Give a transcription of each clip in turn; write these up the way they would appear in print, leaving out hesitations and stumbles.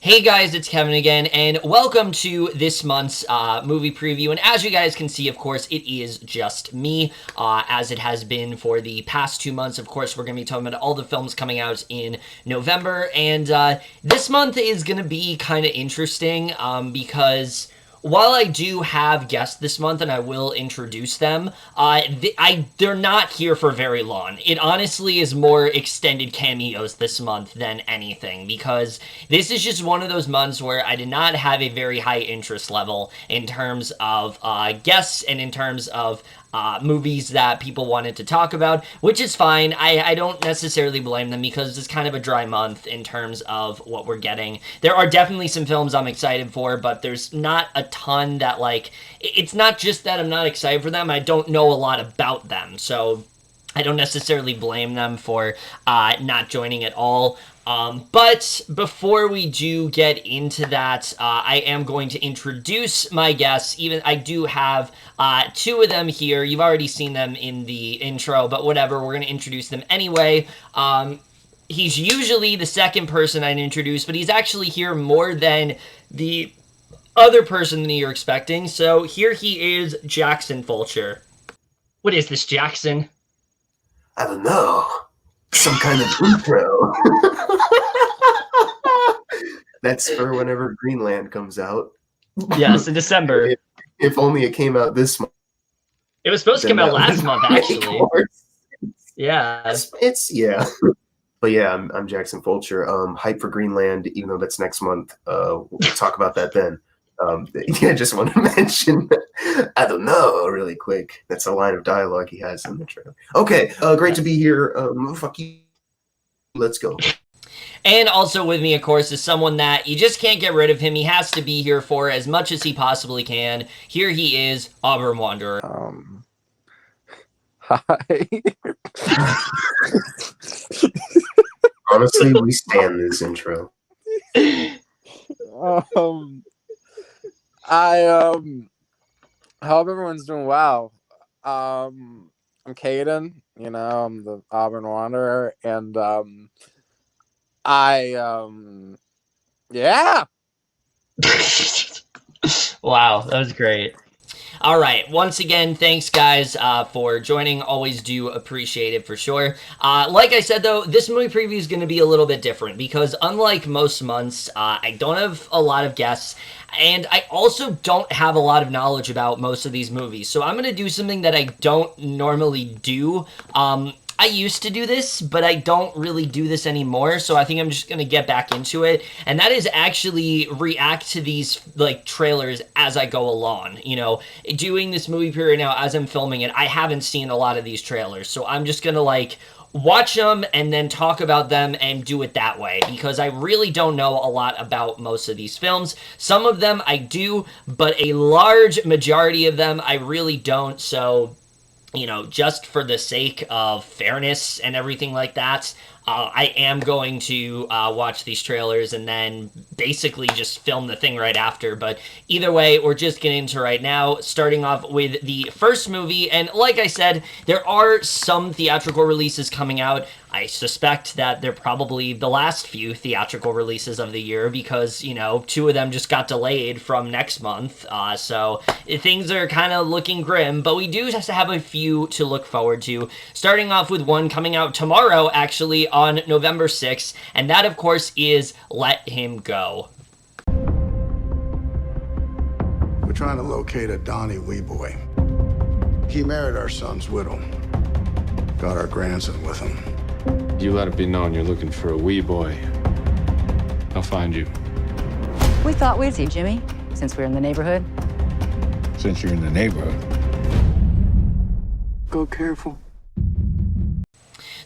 Hey guys, it's Kevin again, and welcome to this month's movie preview. And as you guys can see, of course, it is just me, as it has been for the past 2 months. Of course, we're going to be talking about all the films coming out in November, and this month is going to be kind of interesting because while I do have guests this month, and I will introduce them, they're not here for very long. It honestly is more extended cameos this month than anything, because this is just one of those months where I did not have a very high interest level in terms of guests and in terms of movies that people wanted to talk about, which is fine. I don't necessarily blame them because it's kind of a dry month in terms of what we're getting. There are definitely some films I'm excited for, but there's not a ton that, like, it's not just that I'm not excited for them, I don't know a lot about them, so I don't necessarily blame them for not joining at all. But before we do get into that, I am going to introduce my guests. Even I do have two of them here. You've already seen them in the intro, but whatever. We're going to introduce them anyway. He's usually the second person I'd introduce, but he's actually here more than the other person that you're expecting. So here he is, Jackson Fulcher. What is this, Jackson? I don't know. Some kind of intro. That's for whenever Greenland comes out. Yes, in December. If only it came out this month. It was supposed to come out last month, actually. Yeah. Yeah. But yeah, I'm Jackson Fulcher. Hype for Greenland, even though that's next month. We'll talk about that then. Yeah, just want to mention, I don't know, really quick. That's a line of dialogue he has in the trailer. Okay, great to be here. Fuck you. Let's go. And also with me, of course, is someone that you just can't get rid of him. He has to be here for as much as he possibly can. Here he is, Auburn Wanderer. Hi. Honestly, we stand this intro. I hope everyone's doing well. I'm Caden, I'm the Auburn Wanderer, and yeah. Wow, that was great. All right, once again, thanks, guys, for joining. Always do appreciate it, for sure. Like I said, though, this movie preview is going to be a little bit different, because unlike most months, I don't have a lot of guests, and I also don't have a lot of knowledge about most of these movies, so I'm going to do something that I don't normally do. I used to do this, but I don't really do this anymore, so I think I'm just going to get back into it, and that is actually react to these, like, trailers as I go along. Doing this movie period now, as I'm filming it, I haven't seen a lot of these trailers, so I'm just going to, like, watch them and then talk about them and do it that way, because I really don't know a lot about most of these films. Some of them I do, but a large majority of them I really don't, so just for the sake of fairness and everything like that, I am going to watch these trailers and then basically just film the thing right after. But either way, we're just getting into right now, starting off with the first movie. And like I said, there are some theatrical releases coming out. I suspect that they're probably the last few theatrical releases of the year because, 2 of them just got delayed from next month. So things are kind of looking grim, but we do just have a few to look forward to. Starting off with one coming out tomorrow, actually, on November 6th, and that, of course, is Let Him Go. We're trying to locate a Donnie Weeboy. He married our son's widow. Got our grandson with him. You let it be known you're looking for a wee boy. I'll find you. We thought we'd see Jimmy, since we're in the neighborhood. Since you're in the neighborhood. Go careful.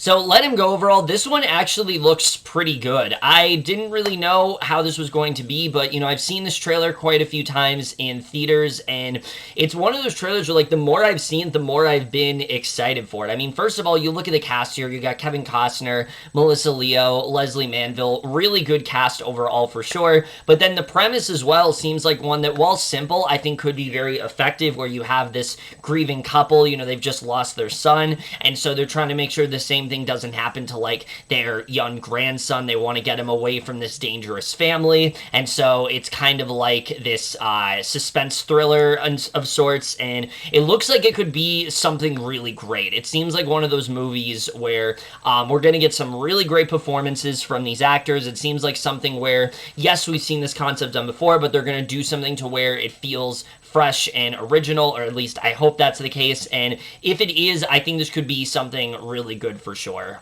So Let Him Go overall, this one actually looks pretty good. I didn't really know how this was going to be, but, I've seen this trailer quite a few times in theaters, and it's one of those trailers where, like, the more I've seen it, the more I've been excited for it. I mean, first of all, you look at the cast here, you got Kevin Costner, Melissa Leo, Leslie Manville, really good cast overall for sure, but then the premise as well seems like one that, while simple, I think could be very effective, where you have this grieving couple, they've just lost their son, and so they're trying to make sure the same thing something doesn't happen to like their young grandson. They want to get him away from this dangerous family, and so it's kind of like this suspense thriller of sorts, and it looks like it could be something really great. It seems like one of those movies where we're going to get some really great performances from these actors. It seems like something where, yes, we've seen this concept done before, but they're going to do something to where it feels fresh and original, or at least I hope that's the case. And if it is, I think this could be something really good for sure.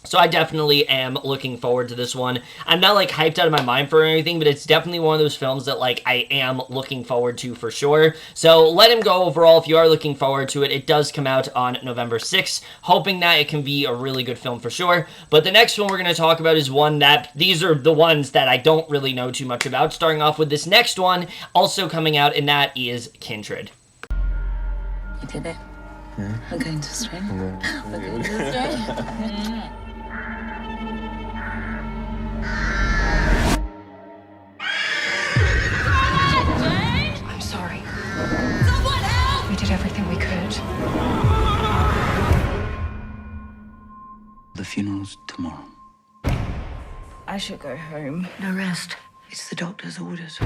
So I definitely am looking forward to this one. I'm not like hyped out of my mind for anything, but it's definitely one of those films that like I am looking forward to for sure. So Let Him Go overall, if you are looking forward to it, it does come out on November 6th, hoping that it can be a really good film for sure. But the next one we're going to talk about is one that, these are the ones that I don't really know too much about, starting off with this next one, also coming out, and that is Kindred. You did it. We're going to swim. We're going to swim. I'm sorry. Someone help! We did everything we could. The funeral's tomorrow. I should go home. No rest. It's the doctor's orders.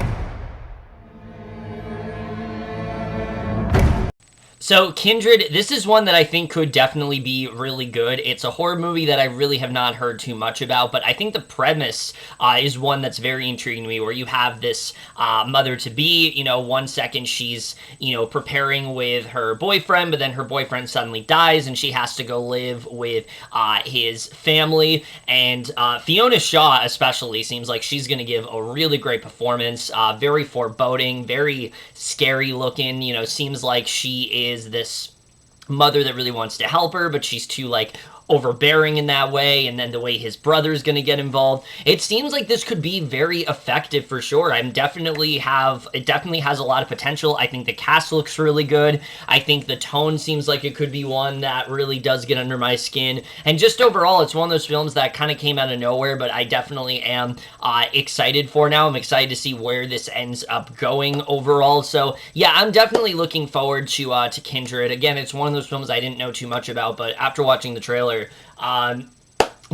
So, Kindred, this is one that I think could definitely be really good. It's a horror movie that I really have not heard too much about, but I think the premise is one that's very intriguing to me, where you have this mother-to-be, you know, one second she's, you know, preparing with her boyfriend, but then her boyfriend suddenly dies, and she has to go live with his family, and Fiona Shaw especially seems like she's going to give a really great performance, very foreboding, very scary looking, you know, seems like she is this mother that really wants to help her, but she's too like overbearing in that way, and then the way his brother's gonna get involved. It seems like this could be very effective for sure. It definitely has a lot of potential. I think the cast looks really good. I think the tone seems like it could be one that really does get under my skin, and just overall, it's one of those films that kind of came out of nowhere, but I definitely am excited for now. I'm excited to see where this ends up going overall. So yeah, I'm definitely looking forward to Kindred. Again, it's one of those films I didn't know too much about, but after watching the trailer,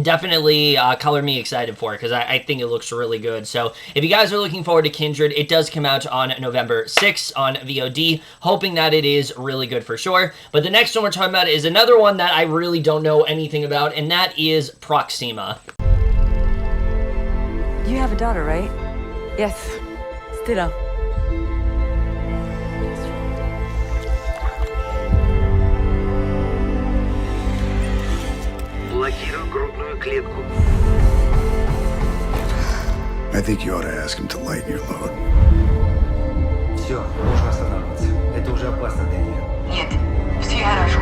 definitely color me excited for it, because I think it looks really good. So if you guys are looking forward to Kindred, it does come out on November 6th on VOD, hoping that it is really good for sure. But the next one we're talking about is another one that I really don't know anything about, and that is Proxima. You have a daughter, right? Yes. Stella. I think you ought to ask him to lighten your load. Все, можно останавливаться. Это уже опасно для нее. Нет, все хорошо.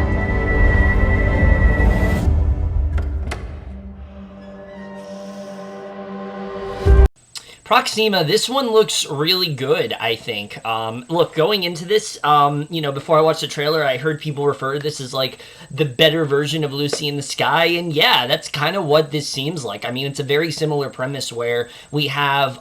Proxima, this one looks really good, I think. Look, going into this, you know, before I watched the trailer, I heard people refer to this as, like, the better version of Lucy in the Sky, and yeah, that's kind of what this seems like. I mean, it's a very similar premise where we have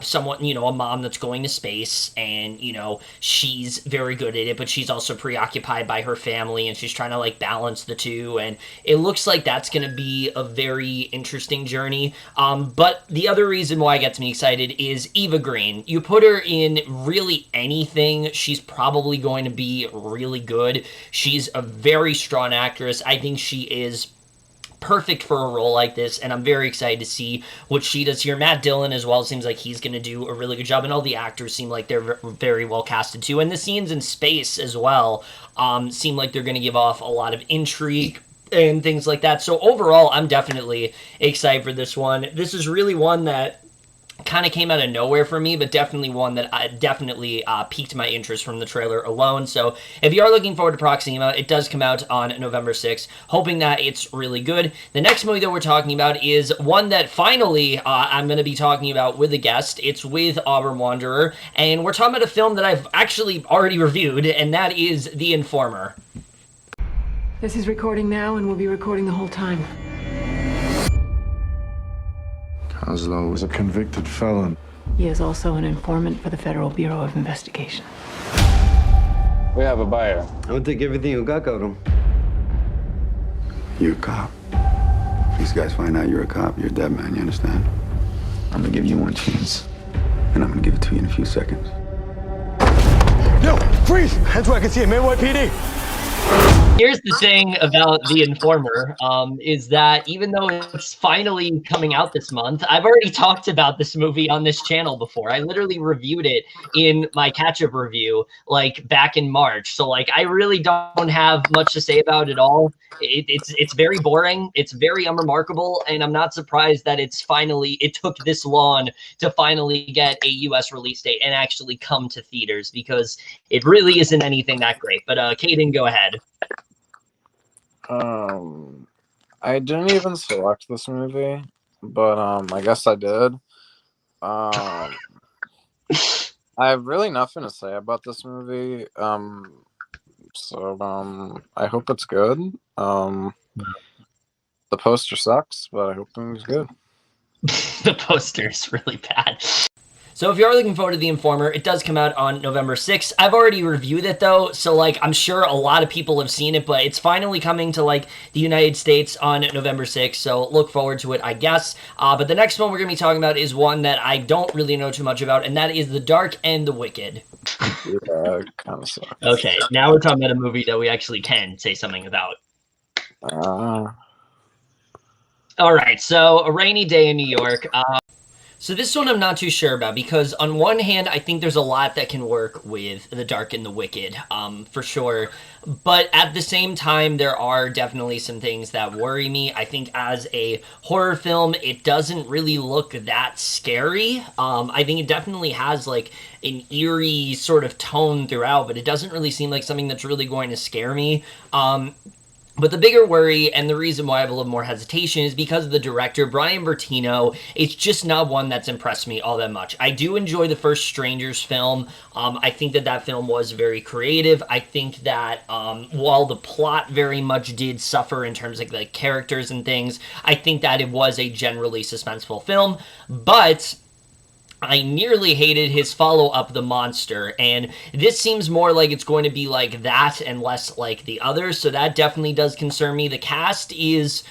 someone, you know, a mom that's going to space, and, you know, she's very good at it, but she's also preoccupied by her family, and she's trying to, like, balance the two, and it looks like that's going to be a very interesting journey. But the other reason why it gets me excited is Eva Green. You put her in really anything, she's probably going to be really good. She's a very strong actress. I think she is perfect for a role like this, and I'm very excited to see what she does here. Matt Dillon as well seems like he's going to do a really good job, and all the actors seem like they're very well casted too, and the scenes in space as well seem like they're going to give off a lot of intrigue and things like that. So overall, I'm definitely excited for this one. This is really one that kind of came out of nowhere for me, but definitely one that definitely piqued my interest from the trailer alone. So if you are looking forward to Proxima, it does come out on November 6th, hoping that it's really good. The next movie that we're talking about is one that finally I'm going to be talking about with a guest. It's with Auburn Wanderer, and we're talking about a film that I've actually already reviewed, and that is The Informer. This is recording now, and we'll be recording the whole time. Laszlo was a convicted felon. He is also an informant for the Federal Bureau of Investigation. We have a buyer. I would take everything you got, cabrón. You a cop. If these guys find out you're a cop, you're a dead man, you understand? I'm gonna give you one chance. And I'm gonna give it to you in a few seconds. No! Freeze! That's where I can see him. NYPD! Here's the thing about The Informer, is that even though it's finally coming out this month, I've already talked about this movie on this channel before. I literally reviewed it in my catch-up review, like, back in March. So, like, I really don't have much to say about it all. It's very boring, it's very unremarkable, and I'm not surprised that it took this long to finally get a US release date and actually come to theaters, because it really isn't anything that great. But, Caden, go ahead. I didn't even select this movie, but I guess I did. I have really nothing to say about this movie. So I hope it's good. The poster sucks, but I hope the movie's good. The poster is really bad. So if you are looking forward to The Informer, it does come out on November 6th. I've already reviewed it, though, so, like, I'm sure a lot of people have seen it, but it's finally coming to, like, the United States on November 6th, so look forward to it, I guess. But the next one we're going to be talking about is one that I don't really know too much about, and that is The Dark and the Wicked. Yeah, it kind of sucks. Okay, now we're talking about a movie that we actually can say something about. All right, so A Rainy Day in New York. So this one I'm not too sure about, because on one hand, I think there's a lot that can work with The Dark and the Wicked, for sure. But at the same time, there are definitely some things that worry me. I think as a horror film, it doesn't really look that scary. I think it definitely has, like, an eerie sort of tone throughout, but it doesn't really seem like something that's really going to scare me. But the bigger worry, and the reason why I have a little more hesitation, is because of the director, Brian Bertino. It's just not one that's impressed me all that much. I do enjoy the first Strangers film. I think that film was very creative. I think that while the plot very much did suffer in terms of, like, characters and things, I think that it was a generally suspenseful film. But I nearly hated his follow-up, The Monster, and this seems more like it's going to be like that and less like the others, so that definitely does concern me. The cast is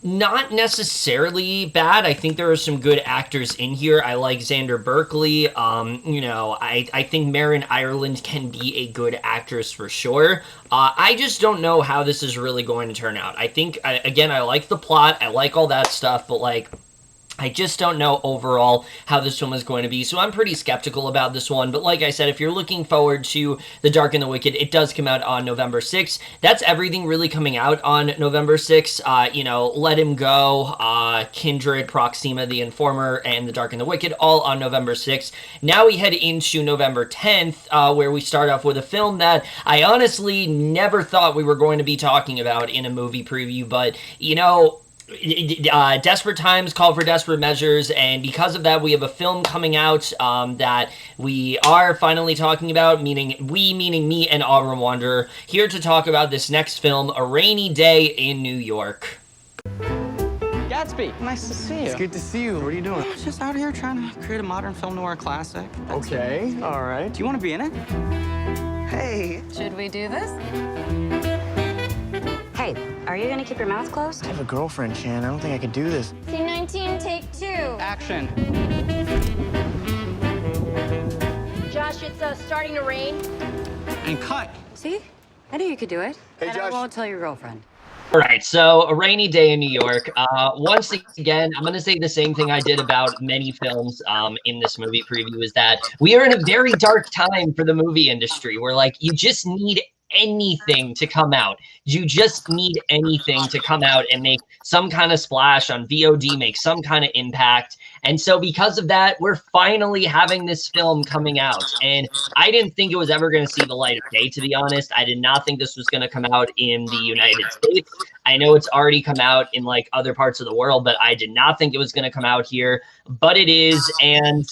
not necessarily bad. I think there are some good actors in here. I like Xander Berkeley. You know, I think Marin Ireland can be a good actress for sure. I just don't know how this is really going to turn out. I think, again, I like the plot. I like all that stuff, but, like, I just don't know overall how this one is going to be, so I'm pretty skeptical about this one. But like I said, if you're looking forward to The Dark and the Wicked, it does come out on November 6th. That's everything really coming out on November 6th. You know, Let Him Go, Kindred, Proxima, The Informer, and The Dark and the Wicked, all on November 6th. Now we head into November 10th, where we start off with a film that I honestly never thought we were going to be talking about in a movie preview, but, you know, desperate times call for desperate measures, and because of that, we have a film coming out that we are finally talking about, meaning me and Auburn Wanderer, here to talk about this next film, A Rainy Day in New York. Gatsby, nice to see you. It's good to see you. What are you doing? Just out here trying to create a modern film noir classic. Okay, all right. Do you want to be in it? Hey. Should we do this? Hey, are you gonna keep your mouth closed? I have a girlfriend, Chan. I don't think I could do this. Scene 19, take 2. Action. Josh, it's starting to rain. And cut. See? I knew you could do it. Hey, and Josh. I won't tell your girlfriend. All right, so A Rainy Day in New York. Once again, I'm going to say the same thing I did about many films in this movie preview, is that we are in a very dark time for the movie industry, where, like, you just need anything to come out. You just need anything to come out and make some kind of splash on VOD, make some kind of impact. And so because of that, we're finally having this film coming out. And I didn't think it was ever going to see the light of day, to be honest. I did not think this was going to come out in the United States. I know it's already come out in, like, other parts of the world, but I did not think it was going to come out here. But it is, and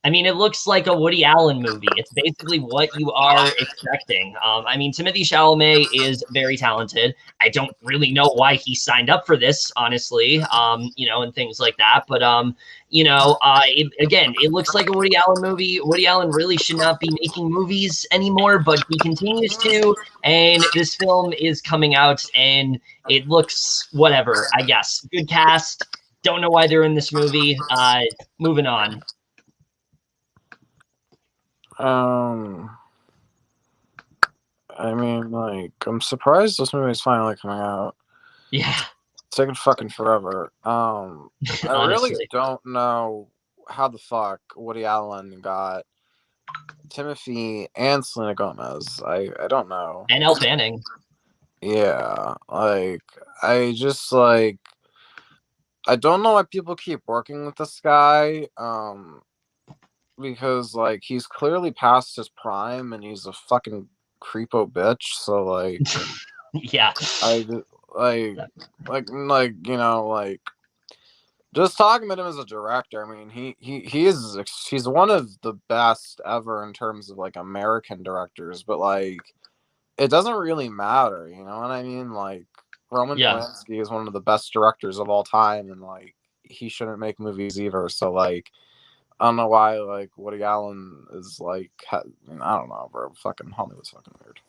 I mean, it looks like a Woody Allen movie. It's basically what you are expecting. I mean, Timothée Chalamet is very talented. I don't really know why he signed up for this, honestly, and things like that. But, again, it looks like a Woody Allen movie. Woody Allen really should not be making movies anymore, but he continues to. And this film is coming out, and it looks whatever, I guess. Good cast. Don't know why they're in this movie. Moving on. I mean, like, I'm surprised this movie's finally coming out. Yeah. It's taking fucking forever. I really don't know how the fuck Woody Allen got Timothy and Selena Gomez. I don't know. And Elle Fanning. Yeah, like, I don't know why people keep working with this guy. Because, like, he's clearly past his prime and he's a fucking creepo bitch. So, like, yeah, just talking about him as a director. I mean, he's one of the best ever in terms of, like, American directors. But, like, it doesn't really matter. You know what I mean? Like, Roman Polanski is one of the best directors of all time, and, like, he shouldn't make movies either. So, like, I don't know why, like, Woody Allen is, like, I don't know, bro. Fucking Hollywood's fucking weird.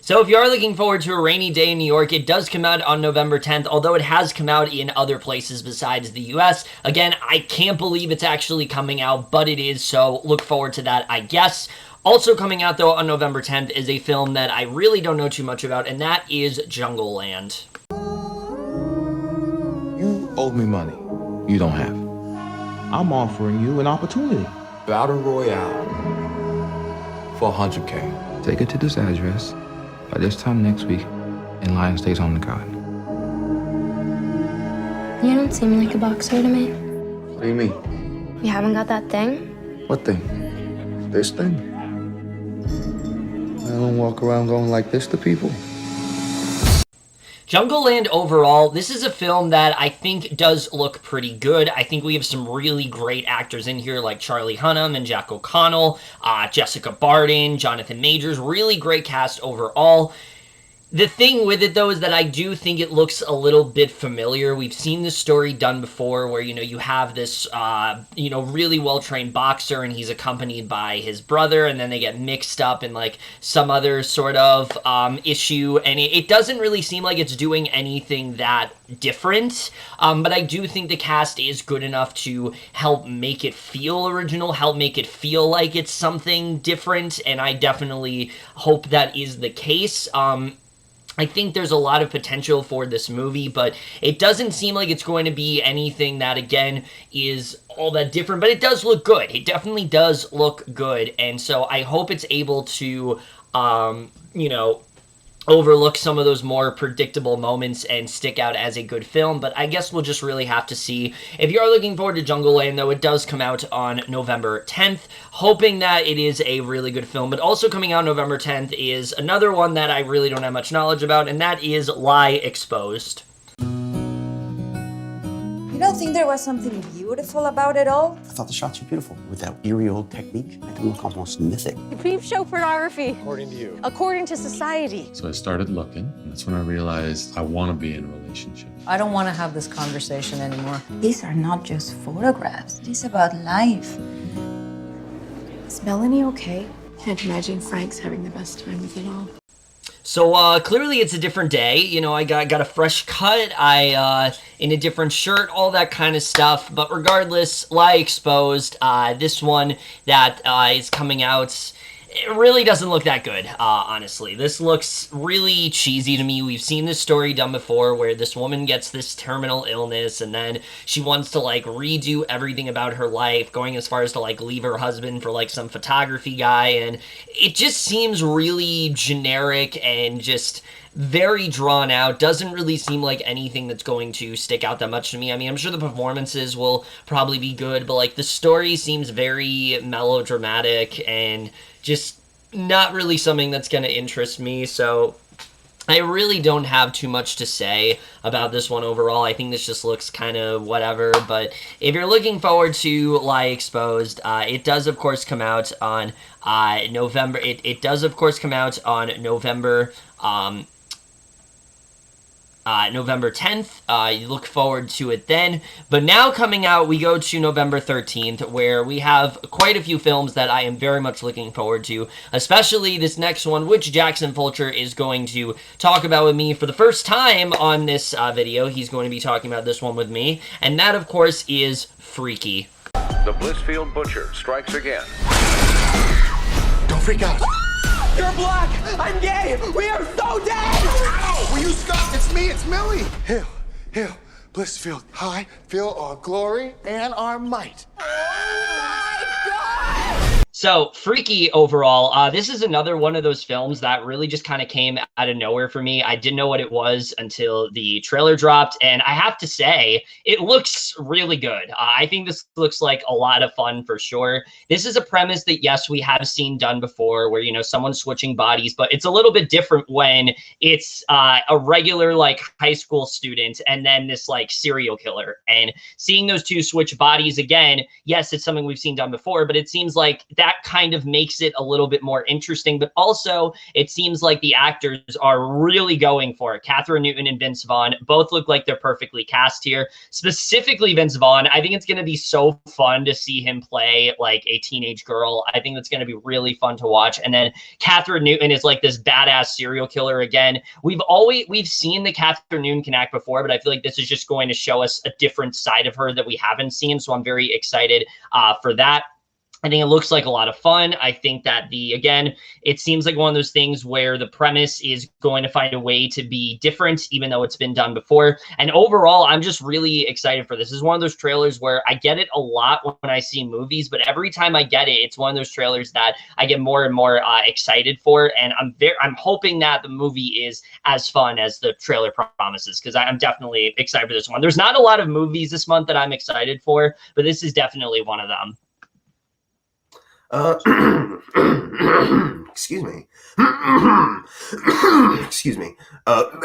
So if you are looking forward to A Rainy Day in New York, it does come out on November 10th, although it has come out in other places besides the US. Again, I can't believe it's actually coming out, but it is, so look forward to that, I guess. Also coming out, though, on November 10th is a film that I really don't know too much about, and that is Jungle Land. You owe me money. You don't have it. I'm offering you an opportunity. Battle Royale for 100K. Take it to this address by this time next week, and Lion stays on the garden. You don't seem like a boxer to me. What do you mean? You haven't got that thing? What thing? This thing? I don't walk around going like this to people. Jungle Land overall, this is a film that I think does look pretty good. I think we have some really great actors in here like Charlie Hunnam and Jack O'Connell, Jessica Barden, Jonathan Majors, really great cast overall. The thing with it, though, is that I do think it looks a little bit familiar. We've seen this story done before where, you have this, really well-trained boxer and he's accompanied by his brother, and then they get mixed up in, like, some other sort of issue, and it doesn't really seem like it's doing anything that different, but I do think the cast is good enough to help make it feel original, help make it feel like it's something different, and I definitely hope that is the case. I think there's a lot of potential for this movie, but it doesn't seem like it's going to be anything that, again, is all that different, but it does look good. It definitely does look good, and so I hope it's able to, overlook some of those more predictable moments and stick out as a good film, but I guess we'll just really have to see. If you are looking forward to Jungle Land, though, it does come out on November 10th, hoping that it is a really good film, but also coming out November 10th is another one that I really don't have much knowledge about, and that is Lie Exposed. You don't think there was something beautiful about it all? I thought the shots were beautiful. With that eerie old technique, made them look almost mythic. You creep show pornography. According to you. According to society. So I started looking, and that's when I realized I want to be in a relationship. I don't want to have this conversation anymore. These are not just photographs. It's about life. Is Melanie okay? Can't imagine Frank's having the best time with it all. So, clearly it's a different day. I got a fresh cut, in a different shirt, all that kind of stuff. But regardless, Lie Exposed, this one that is coming out, it really doesn't look that good, honestly. This looks really cheesy to me. We've seen this story done before where this woman gets this terminal illness and then she wants to, like, redo everything about her life, going as far as to, like, leave her husband for, like, some photography guy, and it just seems really generic and just very drawn out. Doesn't really seem like anything that's going to stick out that much to me. I mean, I'm sure the performances will probably be good, but, like, the story seems very melodramatic and just not really something that's going to interest me, so I really don't have too much to say about this one overall. I think this just looks kind of whatever, but if you're looking forward to Lie Exposed, it does, of course, come out on November. It does, of course, come out on November November 10th. You look forward to it then. But now coming out, we go to November 13th, where we have quite a few films that I am very much looking forward to, especially this next one, which Jackson Fulcher is going to talk about with me for the first time on this video. He's going to be talking about this one with me, and that, of course, is Freaky. The Blissfield Butcher strikes again. Don't freak out. You're black! I'm gay! We are so dead! Ow! Will you stop? It's me, it's Millie! Hail, hail, Blissfield, high, feel our glory and our might. So, Freaky overall, this is another one of those films that really just kind of came out of nowhere for me. I didn't know what it was until the trailer dropped, and I have to say, it looks really good. I think this looks like a lot of fun for sure. This is a premise that, yes, we have seen done before, where, you know, someone's switching bodies, but it's a little bit different when it's a regular, like, high school student and then this, like, serial killer. And seeing those two switch bodies again, yes, it's something we've seen done before, but it seems like that kind of makes it a little bit more interesting, but also it seems like the actors are really going for it. Catherine Newton and Vince Vaughn both look like they're perfectly cast here. Specifically Vince Vaughn, I think it's going to be so fun to see him play like a teenage girl. I think that's going to be really fun to watch. And then Catherine Newton is like this badass serial killer again. We've seen that Catherine Newton can act before, but I feel like this is just going to show us a different side of her that we haven't seen. So I'm very excited for that. I think it looks like a lot of fun. I think that again, it seems like one of those things where the premise is going to find a way to be different, even though it's been done before. And overall, I'm just really excited for this. This is one of those trailers where I get it a lot when I see movies, but every time I get it, it's one of those trailers that I get more and more excited for. And I'm hoping that the movie is as fun as the trailer promises, because I'm definitely excited for this one. There's not a lot of movies this month that I'm excited for, but this is definitely one of them. Excuse me. Excuse me. Oh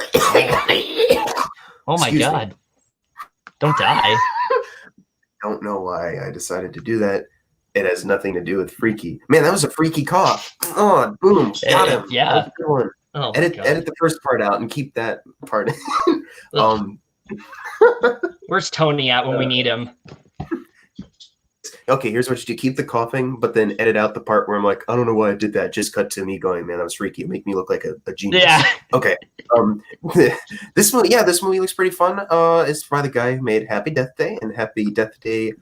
my God. Don't die. Don't know why I decided to do that. It has nothing to do with Freaky. Man, that was a freaky cough. Oh, boom. Got him. Yeah. Oh, edit the first part out and keep that part in. Where's Tony at when we need him? Okay, here's what you do. Keep the coughing, but then edit out the part where I'm like, I don't know why I did that. Just cut to me going, man, that was freaky. Make me look like a genius. Yeah. Okay. This movie looks pretty fun. It's by the guy who made Happy Death Day and Happy Death Day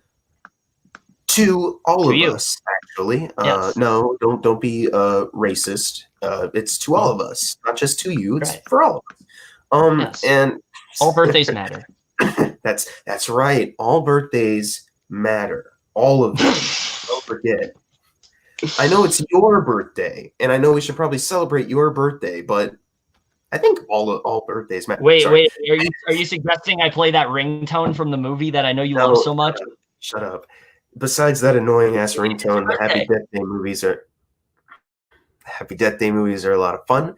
to all of us, actually. Yes. No, don't be racist. It's to all of us, not just to you. It's for all of us. Yes. And all birthdays matter. That's right. All birthdays matter. All of them. Don't forget. I know it's your birthday, and I know we should probably celebrate your birthday, but I think all birthdays matter. Wait. Are you suggesting I play that ringtone from the movie that I know you love so much? Shut up. Besides that annoying ass ringtone, the Happy Death Day movies are a lot of fun.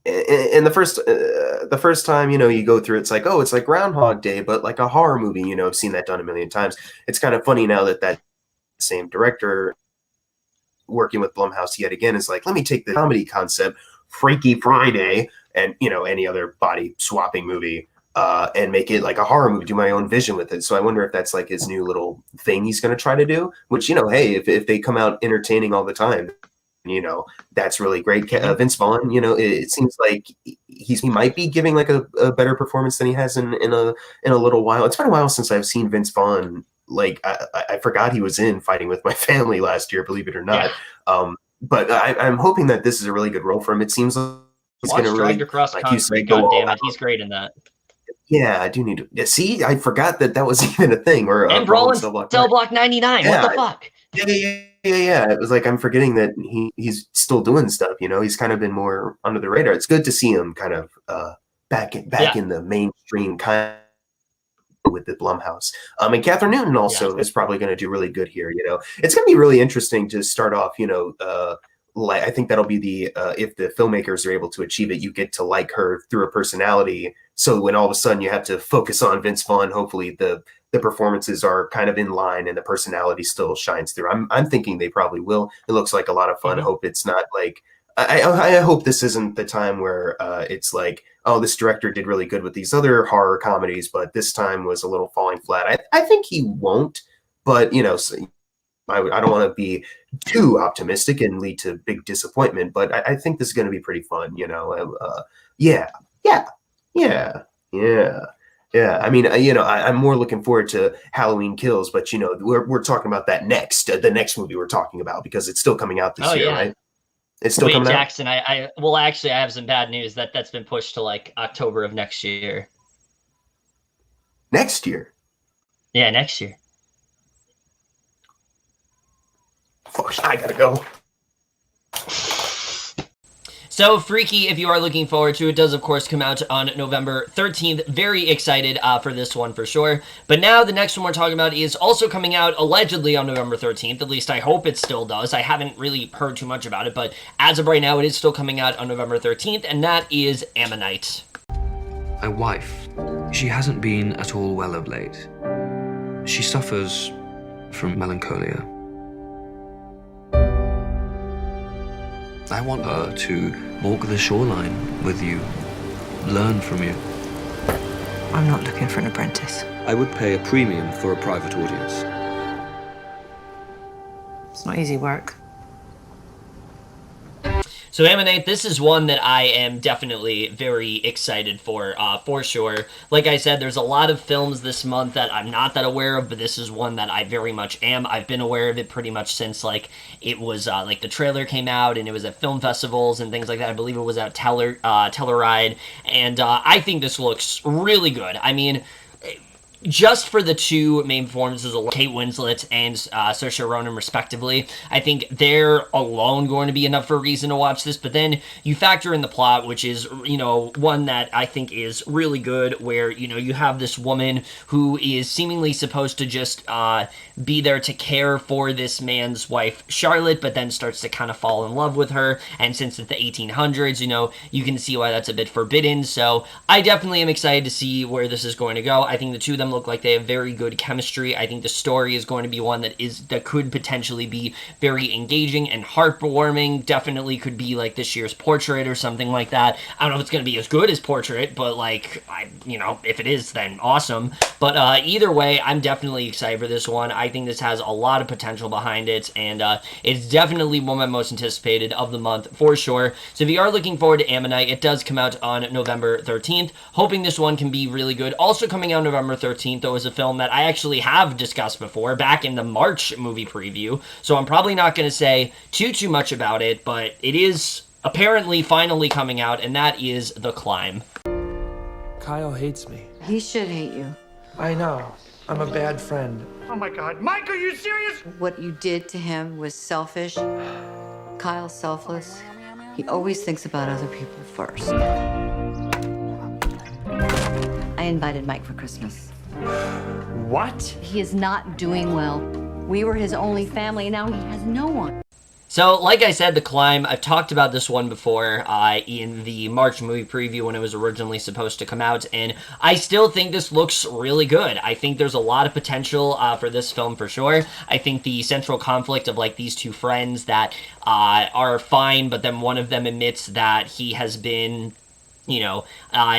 And the first time, you know, you go through, it's like, oh, it's like Groundhog Day, but like a horror movie. You know, I've seen that done a million times. It's kind of funny now that same director working with Blumhouse yet again is like, let me take the comedy concept, Freaky Friday, and, you know, any other body swapping movie, and make it like a horror movie, do my own vision with it. So I wonder if that's like his new little thing he's going to try to do, which, you know, hey, if they come out entertaining all the time, you know, that's really great. Vince Vaughn, you know, it seems like he might be giving like a better performance than he has in a little while. It's been a while since I've seen Vince Vaughn. Like I forgot he was in Fighting with My Family last year, believe it or not. Yeah. But I'm hoping that this is a really good role for him. It seems like he's going to really, across like you say, God damn it, he's great in that. Yeah, I do need to see. I forgot that was even a thing. Where and Brawling Cell Block 99. Yeah, what the fuck? Yeah. It was like I'm forgetting that he's still doing stuff. You know, he's kind of been more under the radar. It's good to see him kind of back in the mainstream kind of with the Blumhouse. And Catherine Newton also is probably going to do really good here. You know, it's going to be really interesting to start off. You know, like, I think that'll be the if the filmmakers are able to achieve it, you get to like her through her personality. So when all of a sudden you have to focus on Vince Vaughn, hopefully the performances are kind of in line and the personality still shines through. I'm thinking they probably will. It looks like a lot of fun. I hope it's not like I hope this isn't the time where it's like, oh, this director did really good with these other horror comedies, but this time was a little falling flat. I think he won't, but you know, so I don't want to be too optimistic and lead to big disappointment. But I think this is going to be pretty fun. You know, yeah. I mean, you know, I'm more looking forward to Halloween Kills, but you know, we're talking about that next, the next movie we're talking about because it's still coming out this year, right? It's still coming Jackson, out? Well, actually, I have some bad news that's been pushed to like October of next year. Next year? Yeah, next year. Fuck, I gotta go. So, Freaky, if you are looking forward to it, does of course come out on November 13th. Very excited for this one for sure. But now the next one we're talking about is also coming out allegedly on November 13th. At least I hope it still does. I haven't really heard too much about it, but as of right now, it is still coming out on November 13th, and that is Ammonite. My wife, she hasn't been at all well of late. She suffers from melancholia. I want her to walk the shoreline with you, learn from you. I'm not looking for an apprentice. I would pay a premium for a private audience. It's not easy work. So Ammonite, this is one that I am definitely very excited for sure. Like I said, there's a lot of films this month that I'm not that aware of, but this is one that I very much am. I've been aware of it pretty much since, like, it was, like, the trailer came out, and it was at film festivals and things like that. I believe it was at Telluride, and I think this looks really good. I mean, just for the two main performances of Kate Winslet and Saoirse Ronan, respectively, I think they're alone going to be enough for a reason to watch this. But then you factor in the plot, which is, you know, one that I think is really good, where, you know, you have this woman who is seemingly supposed to just be there to care for this man's wife, Charlotte, but then starts to kind of fall in love with her. And since it's the 1800s, you know, you can see why that's a bit forbidden. So I definitely am excited to see where this is going to go. I think the two of them look like they have very good chemistry. I think the story is going to be one that could potentially be very engaging and heartwarming. Definitely could be like this year's Portrait or something like that. I don't know if it's going to be as good as Portrait, but like, you know, if it is, then awesome. But either way, I'm definitely excited for this one. I think this has a lot of potential behind it, and it's definitely one of my most anticipated of the month for sure. So if you are looking forward to Ammonite, it does come out on November 13th. Hoping this one can be really good. Also coming out November 13th, though, is a film that I actually have discussed before back in the March movie preview, so I'm probably not going to say too much about it, but it is apparently finally coming out, and that is The Climb. Kyle hates me. He should hate you. I know. I'm a bad friend. Oh my God. Mike, are you serious? What you did to him was selfish. Kyle's selfless. He always thinks about other people first. I invited Mike for Christmas. What? He is not doing well. We were his only family, and now he has no one. So, like I said, The Climb, I've talked about this one before in the March movie preview when it was originally supposed to come out, and I still think this looks really good. I think there's a lot of potential for this film for sure. I think the central conflict of, like, these two friends that are fine, but then one of them admits that he has been, you know,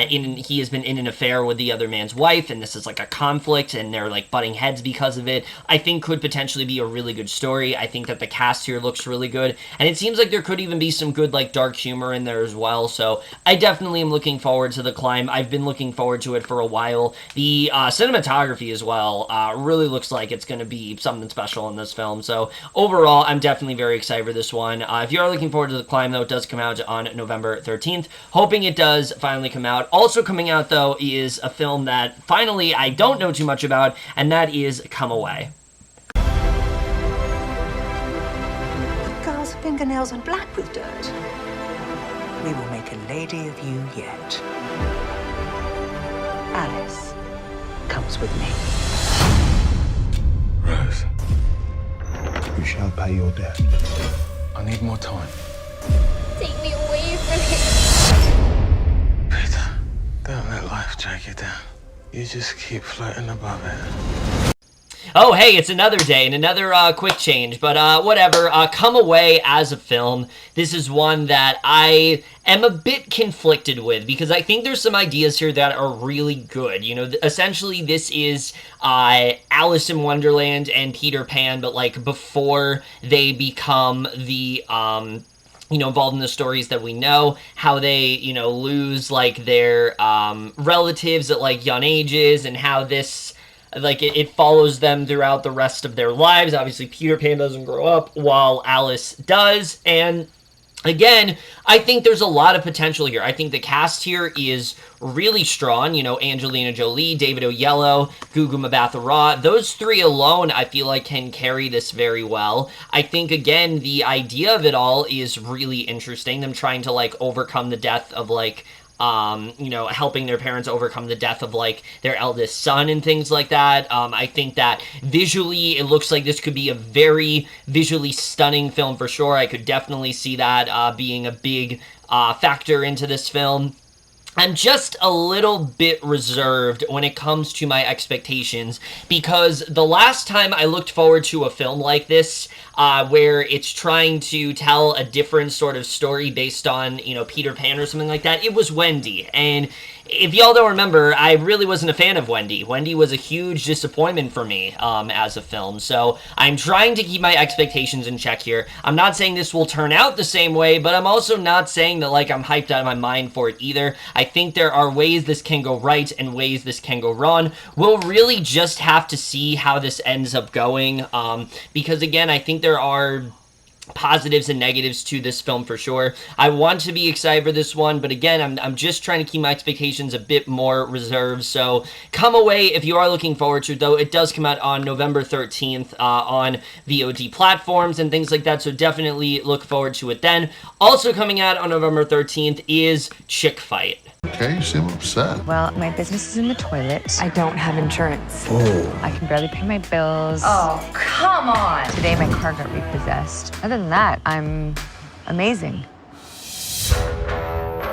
he has been in an affair with the other man's wife, and this is like a conflict, and they're like butting heads because of it, I think could potentially be a really good story. I think that the cast here looks really good, and it seems like there could even be some good like dark humor in there as well, so I definitely am looking forward to The Climb. I've been looking forward to it for a while. The cinematography as well really looks like it's going to be something special in this film, so overall, I'm definitely very excited for this one. If you are looking forward to The Climb, though, it does come out on November 13th. Hoping it does finally come out. Also coming out, though, is a film that finally I don't know too much about, and that is Come Away. The girl's fingernails are black with dirt. We will make a lady of you yet. Alice comes with me. Rose, you shall pay your debt. I need more time. Take me away from here. Peter, don't let life drag you down. You just keep floating above it. Oh, hey, it's another day and another quick change, but whatever. Come Away as a film, this is one that I am a bit conflicted with because I think there's some ideas here that are really good. You know, essentially this is Alice in Wonderland and Peter Pan, but like before they become the you know, involved in the stories that we know, how they, you know, lose like their relatives at like young ages, and how this, like, it follows them throughout the rest of their lives. Obviously, Peter Pan doesn't grow up while Alice does, and again, I think there's a lot of potential here. I think the cast here is really strong. You know, Angelina Jolie, David Oyelowo, Gugu Mbatha-Raw. Those three alone, I feel like, can carry this very well. I think, again, the idea of it all is really interesting. Them trying to, like, overcome the death of, like, you know, helping their parents overcome the death of, like, their eldest son and things like that. I think that visually, it looks like this could be a very visually stunning film for sure. I could definitely see that being a big factor into this film. I'm just a little bit reserved when it comes to my expectations, because the last time I looked forward to a film like this, where it's trying to tell a different sort of story based on, you know, Peter Pan or something like that, it was Wendy. And if y'all don't remember, I really wasn't a fan of Wendy. Wendy was a huge disappointment for me as a film, so I'm trying to keep my expectations in check here. I'm not saying this will turn out the same way, but I'm also not saying that, like, I'm hyped out of my mind for it either. I think there are ways this can go right and ways this can go wrong. We'll really just have to see how this ends up going, because, again, I think there are positives and negatives to this film for sure. I want to be excited for this one, but again, I'm just trying to keep my expectations a bit more reserved. So Come Away, if you are looking forward to it, though, it does come out on November 13th on VOD platforms and things like that, so definitely look forward to it then. Also coming out on November 13th is Chick Fight. Okay, you seem upset. Well, my business is in the toilet. I don't have insurance. Oh. I can barely pay my bills. Oh, come on. Today, my car got repossessed. Other than that, I'm amazing.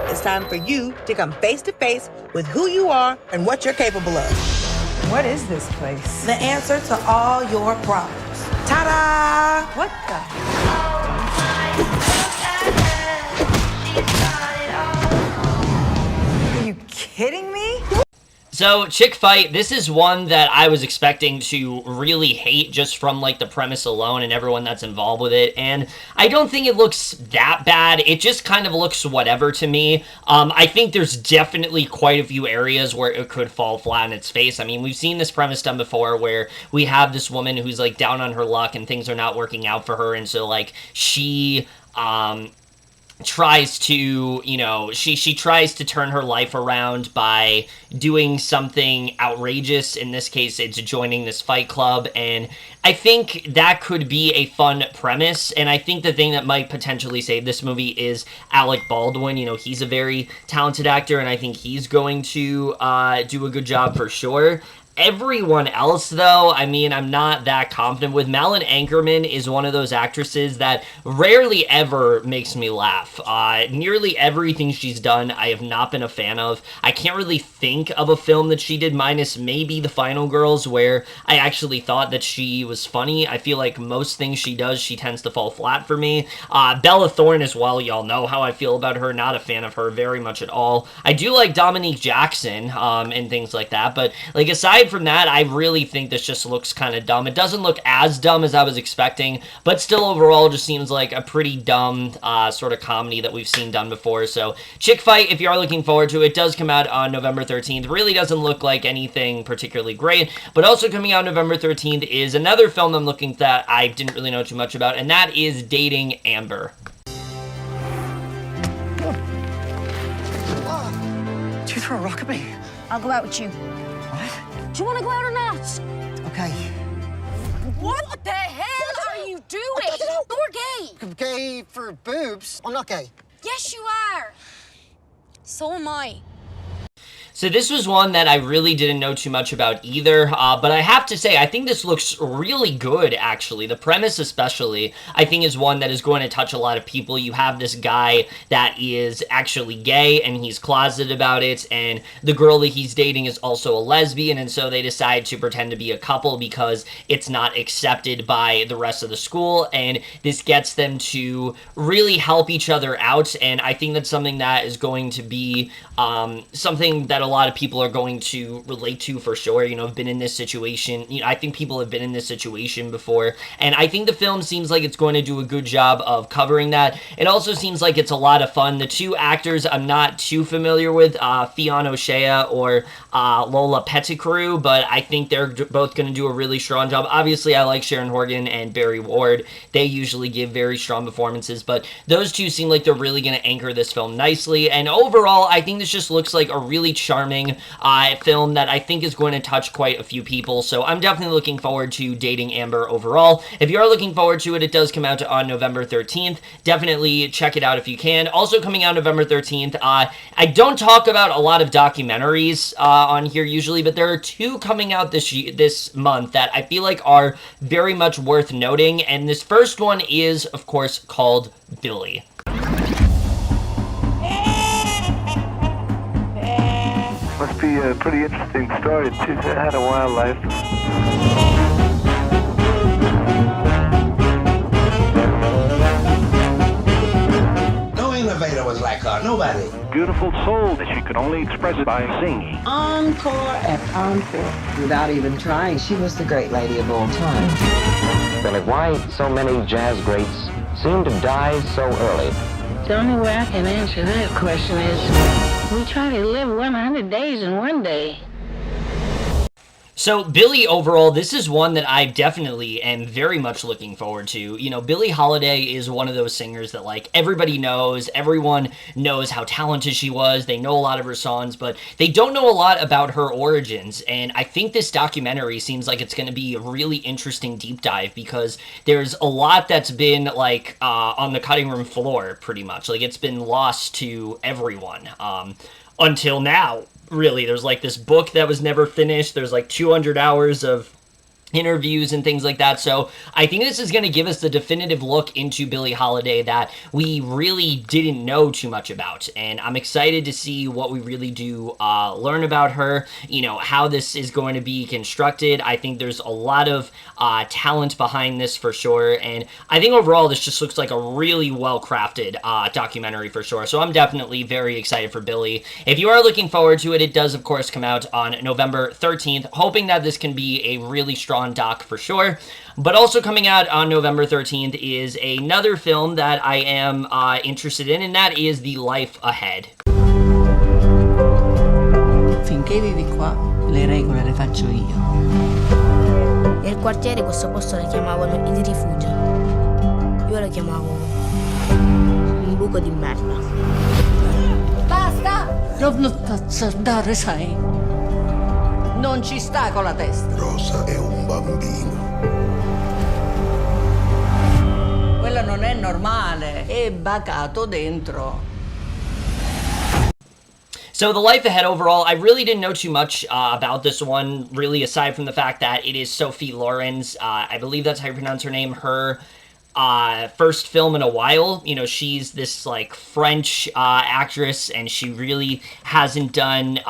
It's time for you to come face to face with who you are and what you're capable of. What is this place? The answer to all your problems. Ta-da! What the? Are you kidding me? So, Chick Fight, this is one that I was expecting to really hate just from, like, the premise alone and everyone that's involved with it, and I don't think it looks that bad. It just kind of looks whatever to me. I think there's definitely quite a few areas where it could fall flat on its face. I mean, we've seen this premise done before where we have this woman who's, like, down on her luck and things are not working out for her, and so, like, she, tries to, you know, she tries to turn her life around by doing something outrageous. In this case, it's joining this fight club, and I think that could be a fun premise, and I think the thing that might potentially save this movie is Alec Baldwin. You know, he's a very talented actor, and I think he's going to do a good job for sure. Everyone else, though, I mean, I'm not that confident with. Malin Ankerman is one of those actresses that rarely ever makes me laugh. Nearly everything she's done, I have not been a fan of. I can't really think of a film that she did, minus maybe The Final Girls, where I actually thought that she was funny. I feel like most things she does, she tends to fall flat for me. Bella Thorne as well, y'all know how I feel about her. Not a fan of her very much at all. I do like Dominique Jackson and things like that, but, like, aside from that, I really think this just looks kind of dumb. It doesn't look as dumb as I was expecting, but still overall just seems like a pretty dumb sort of comedy that we've seen done before. So Chick Fight, if you are looking forward to it, does come out on November 13th. Really doesn't look like anything particularly great, but also coming out November 13th is another film I'm looking that I didn't really know too much about, and that is Dating Amber. Did you throw a rock at me? I'll go out with you. Do you want to go out or not? Okay. What the hell are you doing? You're gay. I'm gay for boobs. I'm not gay. Yes, you are. So am I. So this was one that I really didn't know too much about either, but I have to say, I think this looks really good, actually. The premise especially, I think, is one that is going to touch a lot of people. You have this guy that is actually gay, and he's closeted about it, and the girl that he's dating is also a lesbian, and so they decide to pretend to be a couple because it's not accepted by the rest of the school, and this gets them to really help each other out, and I think that's something that is going to be something that a lot of people are going to relate to for sure. You know, have been in this situation. You know, I think people have been in this situation before, and I think the film seems like it's going to do a good job of covering that. It also seems like it's a lot of fun. The two actors I'm not too familiar with, Fionn O'Shea or Lola Pettigrew, but I think they're both going to do a really strong job. Obviously, I like Sharon Horgan and Barry Ward. They usually give very strong performances, but those two seem like they're really going to anchor this film nicely, and overall, I think this just looks like a really charming film that I think is going to touch quite a few people, so I'm definitely looking forward to Dating Amber overall. If you are looking forward to it, it does come out on November 13th. Definitely check it out if you can. Also coming out November 13th, I don't talk about a lot of documentaries on here usually, but there are two coming out this month that I feel like are very much worth noting, and this first one is, of course, called Billy. Must be a pretty interesting story. She's had a wild life. No innovator was like her, nobody. Beautiful soul that she could only express it by singing. Encore and encore. Without even trying, she was the great lady of all time. Billy, why so many jazz greats seem to die so early? The only way I can answer that question is we try to live 100 days in one day. So, Billie, overall, this is one that I definitely am very much looking forward to. You know, Billie Holiday is one of those singers that, like, everybody knows. Everyone knows how talented she was. They know a lot of her songs, but they don't know a lot about her origins. And I think this documentary seems like it's going to be a really interesting deep dive because there's a lot that's been, like, on the cutting room floor, pretty much. Like, it's been lost to everyone until now. Really, there's like this book that was never finished. There's like 200 hours of interviews and things like that. So I think this is going to give us the definitive look into Billie Holiday that we really didn't know too much about. And I'm excited to see what we really do learn about her, you know, how this is going to be constructed. I think there's a lot of talent behind this for sure. And I think overall this just looks like a really well-crafted documentary for sure. So I'm definitely very excited for Billie. If you are looking forward to it, it does of course come out on November 13th, hoping that this can be a really strong doc for sure. But also coming out on November 13th is another film that I am interested in, and that is The Life Ahead. Finché vivi qua, le regole le faccio io. Nel quartiere questo posto lo chiamavano il rifugio. Io lo chiamavo un buco di merda. Basta! Non t'azzardare, sai? Non ci sta con la testa. Rosa è un bambino. Quello non è normale, è bacato dentro. So The Life Ahead overall, I really didn't know too much about this one, really, aside from the fact that it is Sophie Loren's, I believe that's how you pronounce her name, her first film in a while. You know, she's this, like, French actress, and she really hasn't done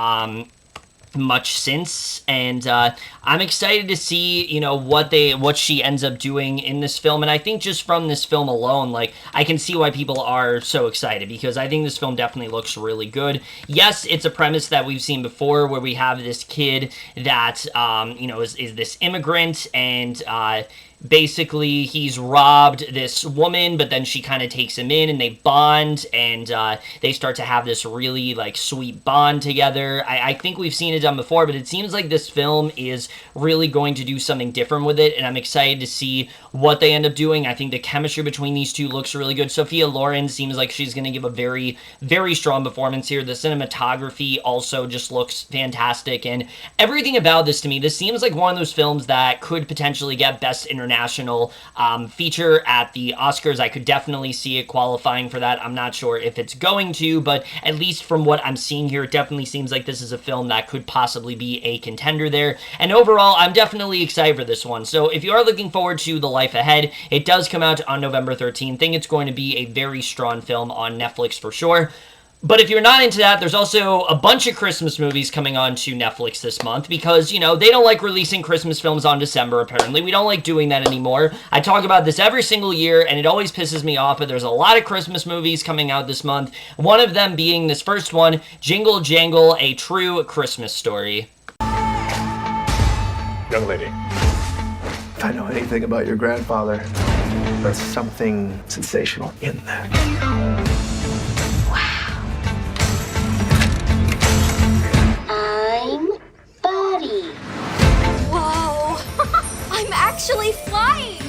much since, and I'm excited to see, you know, what she ends up doing in this film. And I think just from this film alone, like, I can see why people are so excited, because I think this film definitely looks really good. Yes, it's a premise that we've seen before, where we have this kid that you know, is this immigrant, and basically he's robbed this woman, but then she kind of takes him in and they bond, and they start to have this really, like, sweet bond together. I think we've seen it done before, but it seems like this film is really going to do something different with it, and I'm excited to see what they end up doing. I think the chemistry between these two looks really good. Sophia Loren seems like she's going to give a very, very strong performance here. The cinematography also just looks fantastic, and everything about this, to me, this seems like one of those films that could potentially get Best International international feature at the Oscars. I could definitely see it qualifying for that. I'm not sure if it's going to, but at least from what I'm seeing here, it definitely seems like this is a film that could possibly be a contender there. And overall, I'm definitely excited for this one. So if you are looking forward to The Life Ahead, it does come out on November 13th. I think it's going to be a very strong film on Netflix for sure. But if you're not into that, there's also a bunch of Christmas movies coming on to Netflix this month because, you know, they don't like releasing Christmas films on December, apparently. We don't like doing that anymore. I talk about this every single year, and it always pisses me off, but there's a lot of Christmas movies coming out this month. One of them being this first one, Jingle Jangle, A True Christmas Story. Young lady, if I know anything about your grandfather, there's something sensational in that. I'm Buddy. Whoa! I'm actually flying!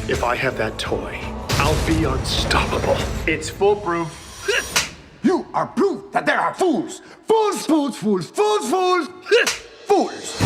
If I have that toy, I'll be unstoppable. It's foolproof. You are proof that there are fools. Fools, fools, fools, fools, fools, fools.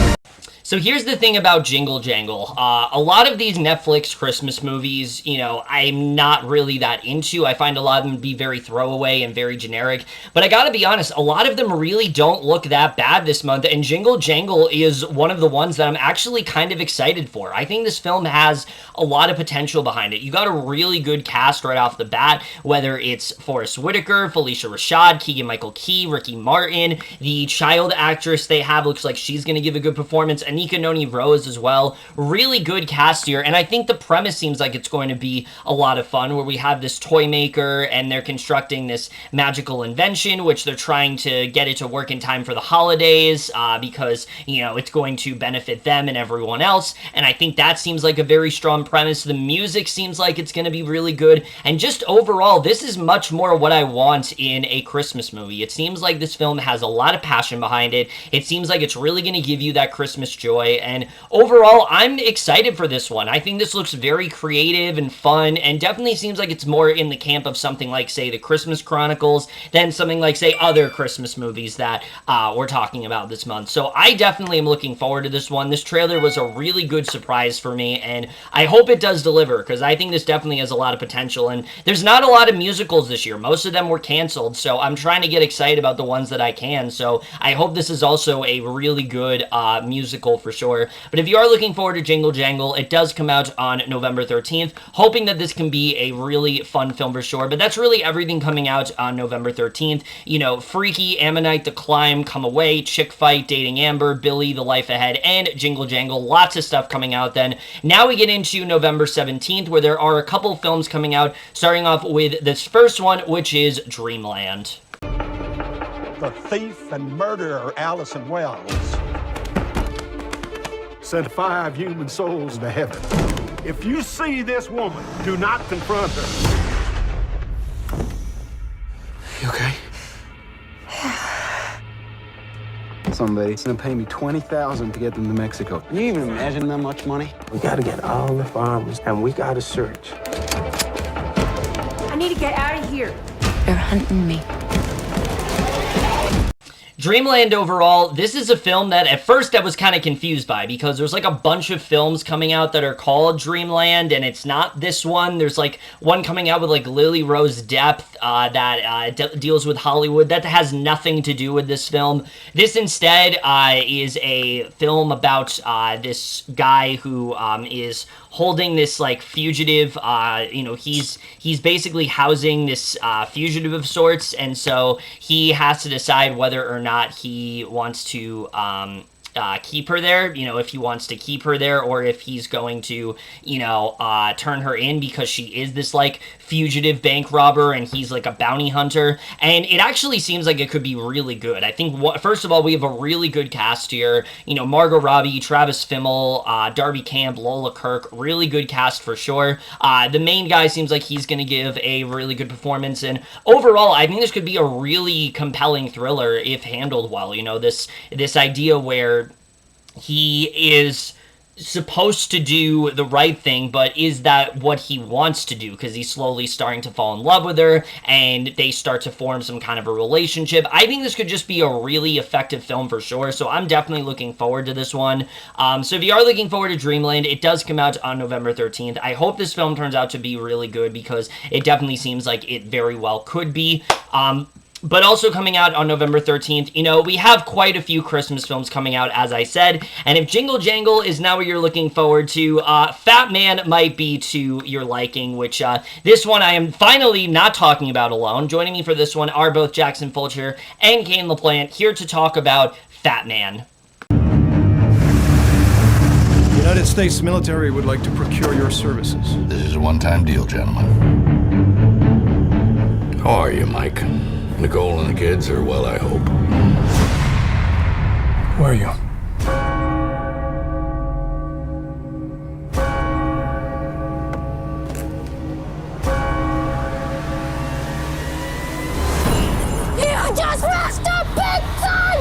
So here's the thing about Jingle Jangle. A lot of these Netflix Christmas movies, you know, I'm not really that into. I find a lot of them to be very throwaway and very generic. But I gotta be honest, a lot of them really don't look that bad this month. And Jingle Jangle is one of the ones that I'm actually kind of excited for. I think this film has a lot of potential behind it. You got a really good cast right off the bat, whether it's Forrest Whitaker, Felicia Rashad, Keegan-Michael Key, Ricky Martin. The child actress they have looks like she's gonna give a good performance. Anika Noni Rose as well. Really good cast here, and I think the premise seems like it's going to be a lot of fun, where we have this toy maker, and they're constructing this magical invention, which they're trying to get it to work in time for the holidays, because, you know, it's going to benefit them and everyone else, and I think that seems like a very strong premise. The music seems like it's going to be really good, and just overall, this is much more what I want in a Christmas movie. It seems like this film has a lot of passion behind it. It seems like it's really going to give you that Christmas joy, and overall, I'm excited for this one. I think this looks very creative and fun, and definitely seems like it's more in the camp of something like, say, The Christmas Chronicles than something like, say, other Christmas movies that we're talking about this month. So I definitely am looking forward to this one. This trailer was a really good surprise for me, and I hope it does deliver, because I think this definitely has a lot of potential, and there's not a lot of musicals this year. Most of them were canceled, so I'm trying to get excited about the ones that I can, so I hope this is also a really good musical for sure. But if you are looking forward to Jingle Jangle, it does come out on November 13th, hoping that this can be a really fun film for sure. But that's really everything coming out on November 13th. You know, Freaky, Ammonite, The Climb, Come Away, Chick Fight, Dating Amber, Billy, The Life Ahead, and Jingle Jangle. Lots of stuff coming out then. Now we get into November 17th, where there are a couple films coming out, starting off with this first one, which is Dreamland. The thief and murderer Allison Wells sent 5 human souls to heaven. If you see this woman, do not confront her. You okay? Somebody's gonna pay me $20,000 to get them to Mexico. Can you even imagine that much money? We gotta get all the farmers, and we gotta search. I need to get out of here. They're hunting me. Dreamland overall, this is a film that at first I was kind of confused by, because there's like a bunch of films coming out that are called Dreamland, and it's not this one. There's like one coming out with like Lily Rose Depp that deals with Hollywood. That has nothing to do with this film. This instead is a film about this guy who is holding this like fugitive, you know, he's basically housing this fugitive of sorts, and so he has to decide whether or not he wants to keep her there, you know, if he wants to keep her there, or if he's going to, you know, turn her in, because she is this like fugitive bank robber and he's like a bounty hunter. And it actually seems like it could be really good. I think first of all, we have a really good cast here. You know, Margot Robbie, Travis Fimmel, Darby Camp, Lola Kirk, really good cast for sure. The main guy seems like he's going to give a really good performance, and overall, I think this could be a really compelling thriller if handled well. You know, this idea where he is supposed to do the right thing, but is that what he wants to do? Because he's slowly starting to fall in love with her, and they start to form some kind of a relationship. I think this could just be a really effective film for sure, so I'm definitely looking forward to this one. So if you are looking forward to Dreamland, it does come out on November 13th. I hope this film turns out to be really good, because it definitely seems like it very well could be. But also coming out on November 13th, you know, we have quite a few Christmas films coming out, as I said, and if Jingle Jangle is now what you're looking forward to, Fat Man might be to your liking, which, this one I am finally not talking about alone. Joining me for this one are both Jackson Fulcher and Kane LaPlante, here to talk about Fat Man. The United States military would like to procure your services. This is a one-time deal, gentlemen. How are you, Mike? Nicole and the kids are well, I hope. Who are you? You just lost a big son!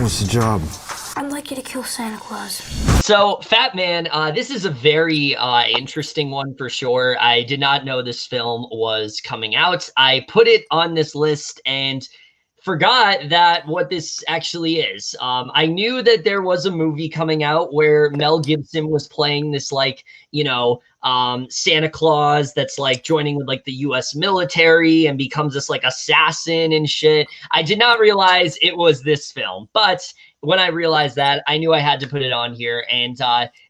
What's the job? I'd like you to kill Santa Claus. So, Fat Man, this is a very interesting one for sure. I did not know this film was coming out. I put it on this list and forgot that what this actually is. I knew that there was a movie coming out where Mel Gibson was playing this, like, you know, Santa Claus that's like joining with like the US military and becomes this like assassin and shit. I did not realize it was this film, but when I realized that, I knew I had to put it on here, and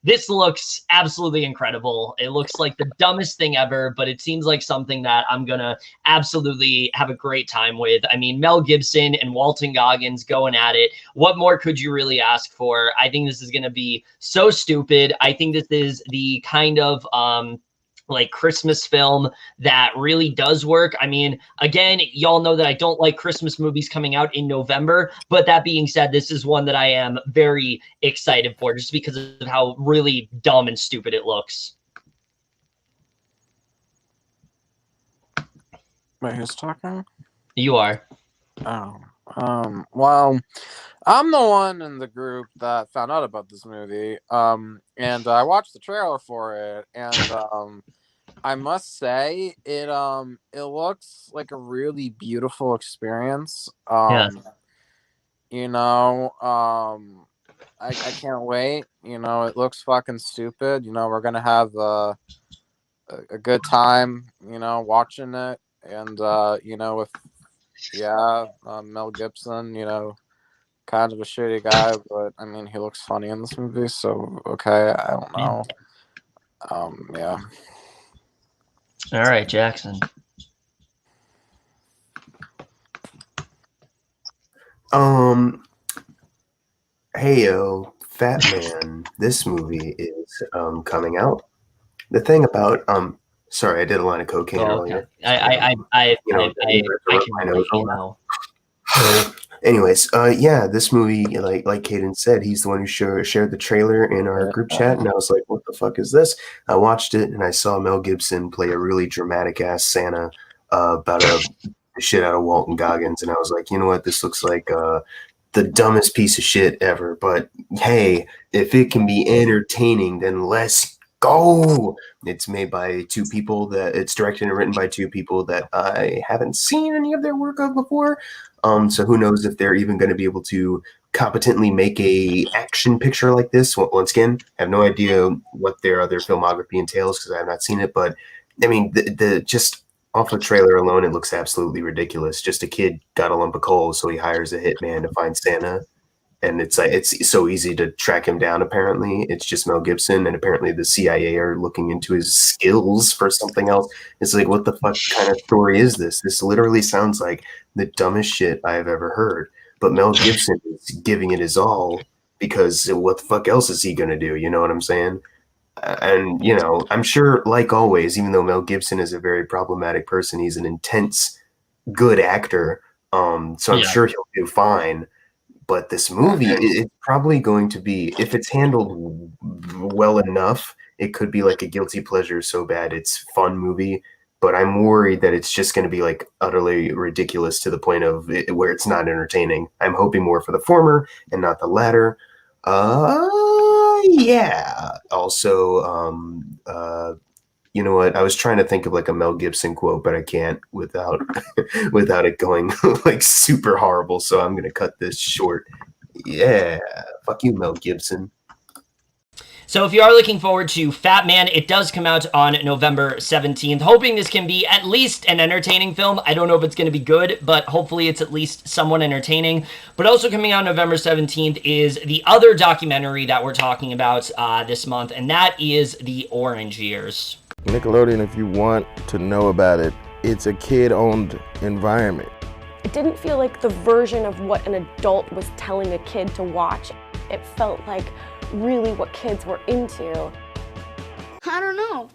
this looks absolutely incredible. It looks like the dumbest thing ever, but it seems like something that I'm gonna absolutely have a great time with. I mean, Mel Gibson and Walton Goggins going at it. What more could you really ask for? I think this is gonna be so stupid. I think this is the kind of like Christmas film that really does work. I mean, again, y'all know that I don't like Christmas movies coming out in November, but that being said, this is one that I am very excited for just because of how really dumb and stupid it looks. Wait, who's talking? You are. Oh, well, I'm the one in the group that found out about this movie, and I watched the trailer for it, and I must say it looks like a really beautiful experience. Yeah. You know, I can't wait. You know, it looks fucking stupid. You know, we're gonna have a good time. You know, watching it, and you know, with Mel Gibson. You know, kind of a shitty guy, but I mean, he looks funny in this movie. So okay, I don't know. Yeah. All right, Jackson. Hey yo, Fat Man. This movie is coming out. The thing about sorry, I did a line of cocaine earlier. I know. Anyways, yeah, this movie, like Caden said, he's the one who shared the trailer in our group chat, and I was like, what the fuck is this? I watched it, and I saw Mel Gibson play a really dramatic-ass Santa about the shit out of Walton Goggins, and I was like, you know what, this looks like the dumbest piece of shit ever, but hey, if it can be entertaining, then let's go. It's made by two people it's directed and written by two people that I haven't seen any of their work of before. So who knows if they're even going to be able to competently make a action picture like this. Once again, I have no idea what their other filmography entails because I have not seen it. But I mean, the just off the trailer alone, it looks absolutely ridiculous. Just a kid got a lump of coal, so he hires a hitman to find Santa. And it's like it's so easy to track him down. Apparently, it's just Mel Gibson, and apparently the CIA are looking into his skills for something else. It's like, what the fuck kind of story is this? This literally sounds like the dumbest shit I've ever heard. But Mel Gibson is giving it his all because what the fuck else is he gonna do? You know what I'm saying? And you know, I'm sure, like always, even though Mel Gibson is a very problematic person, he's an intense, good actor. So I'm sure he'll do fine. But this movie, it's probably going to be, if it's handled well enough, it could be like a guilty pleasure so bad it's fun movie. but I'm worried that it's just going to be like utterly ridiculous to the point of where it's not entertaining. I'm hoping more for the former and not the latter. Yeah. Also, you know what? I was trying to think of like a Mel Gibson quote, but I can't without without it going like super horrible. So I'm gonna cut this short. Yeah, fuck you, Mel Gibson. So if you are looking forward to Fat Man, it does come out on November 17th. Hoping this can be at least an entertaining film. I don't know if it's going to be good, but hopefully it's at least somewhat entertaining. But also coming out November 17th is the other documentary that we're talking about this month, and that is The Orange Years. Nickelodeon, if you want to know about it, it's a kid-owned environment. It didn't feel like the version of what an adult was telling a kid to watch. It felt like really what kids were into. I don't know.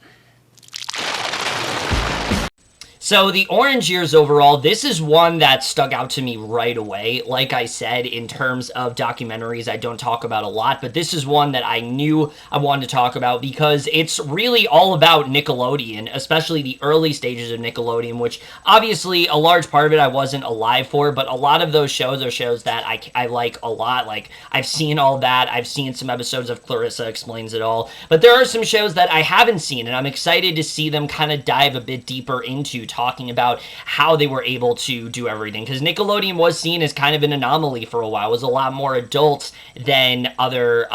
So The Orange Years overall, this is one that stuck out to me right away. Like I said, in terms of documentaries, I don't talk about a lot, but this is one that I knew I wanted to talk about because it's really all about Nickelodeon, especially the early stages of Nickelodeon, which obviously a large part of it I wasn't alive for, but a lot of those shows are shows that I like a lot. Like, I've seen all that. I've seen some episodes of Clarissa Explains It All, but there are some shows that I haven't seen, and I'm excited to see them kind of dive a bit deeper into talking about how they were able to do everything, because Nickelodeon was seen as kind of an anomaly for a while. It was a lot more adult than other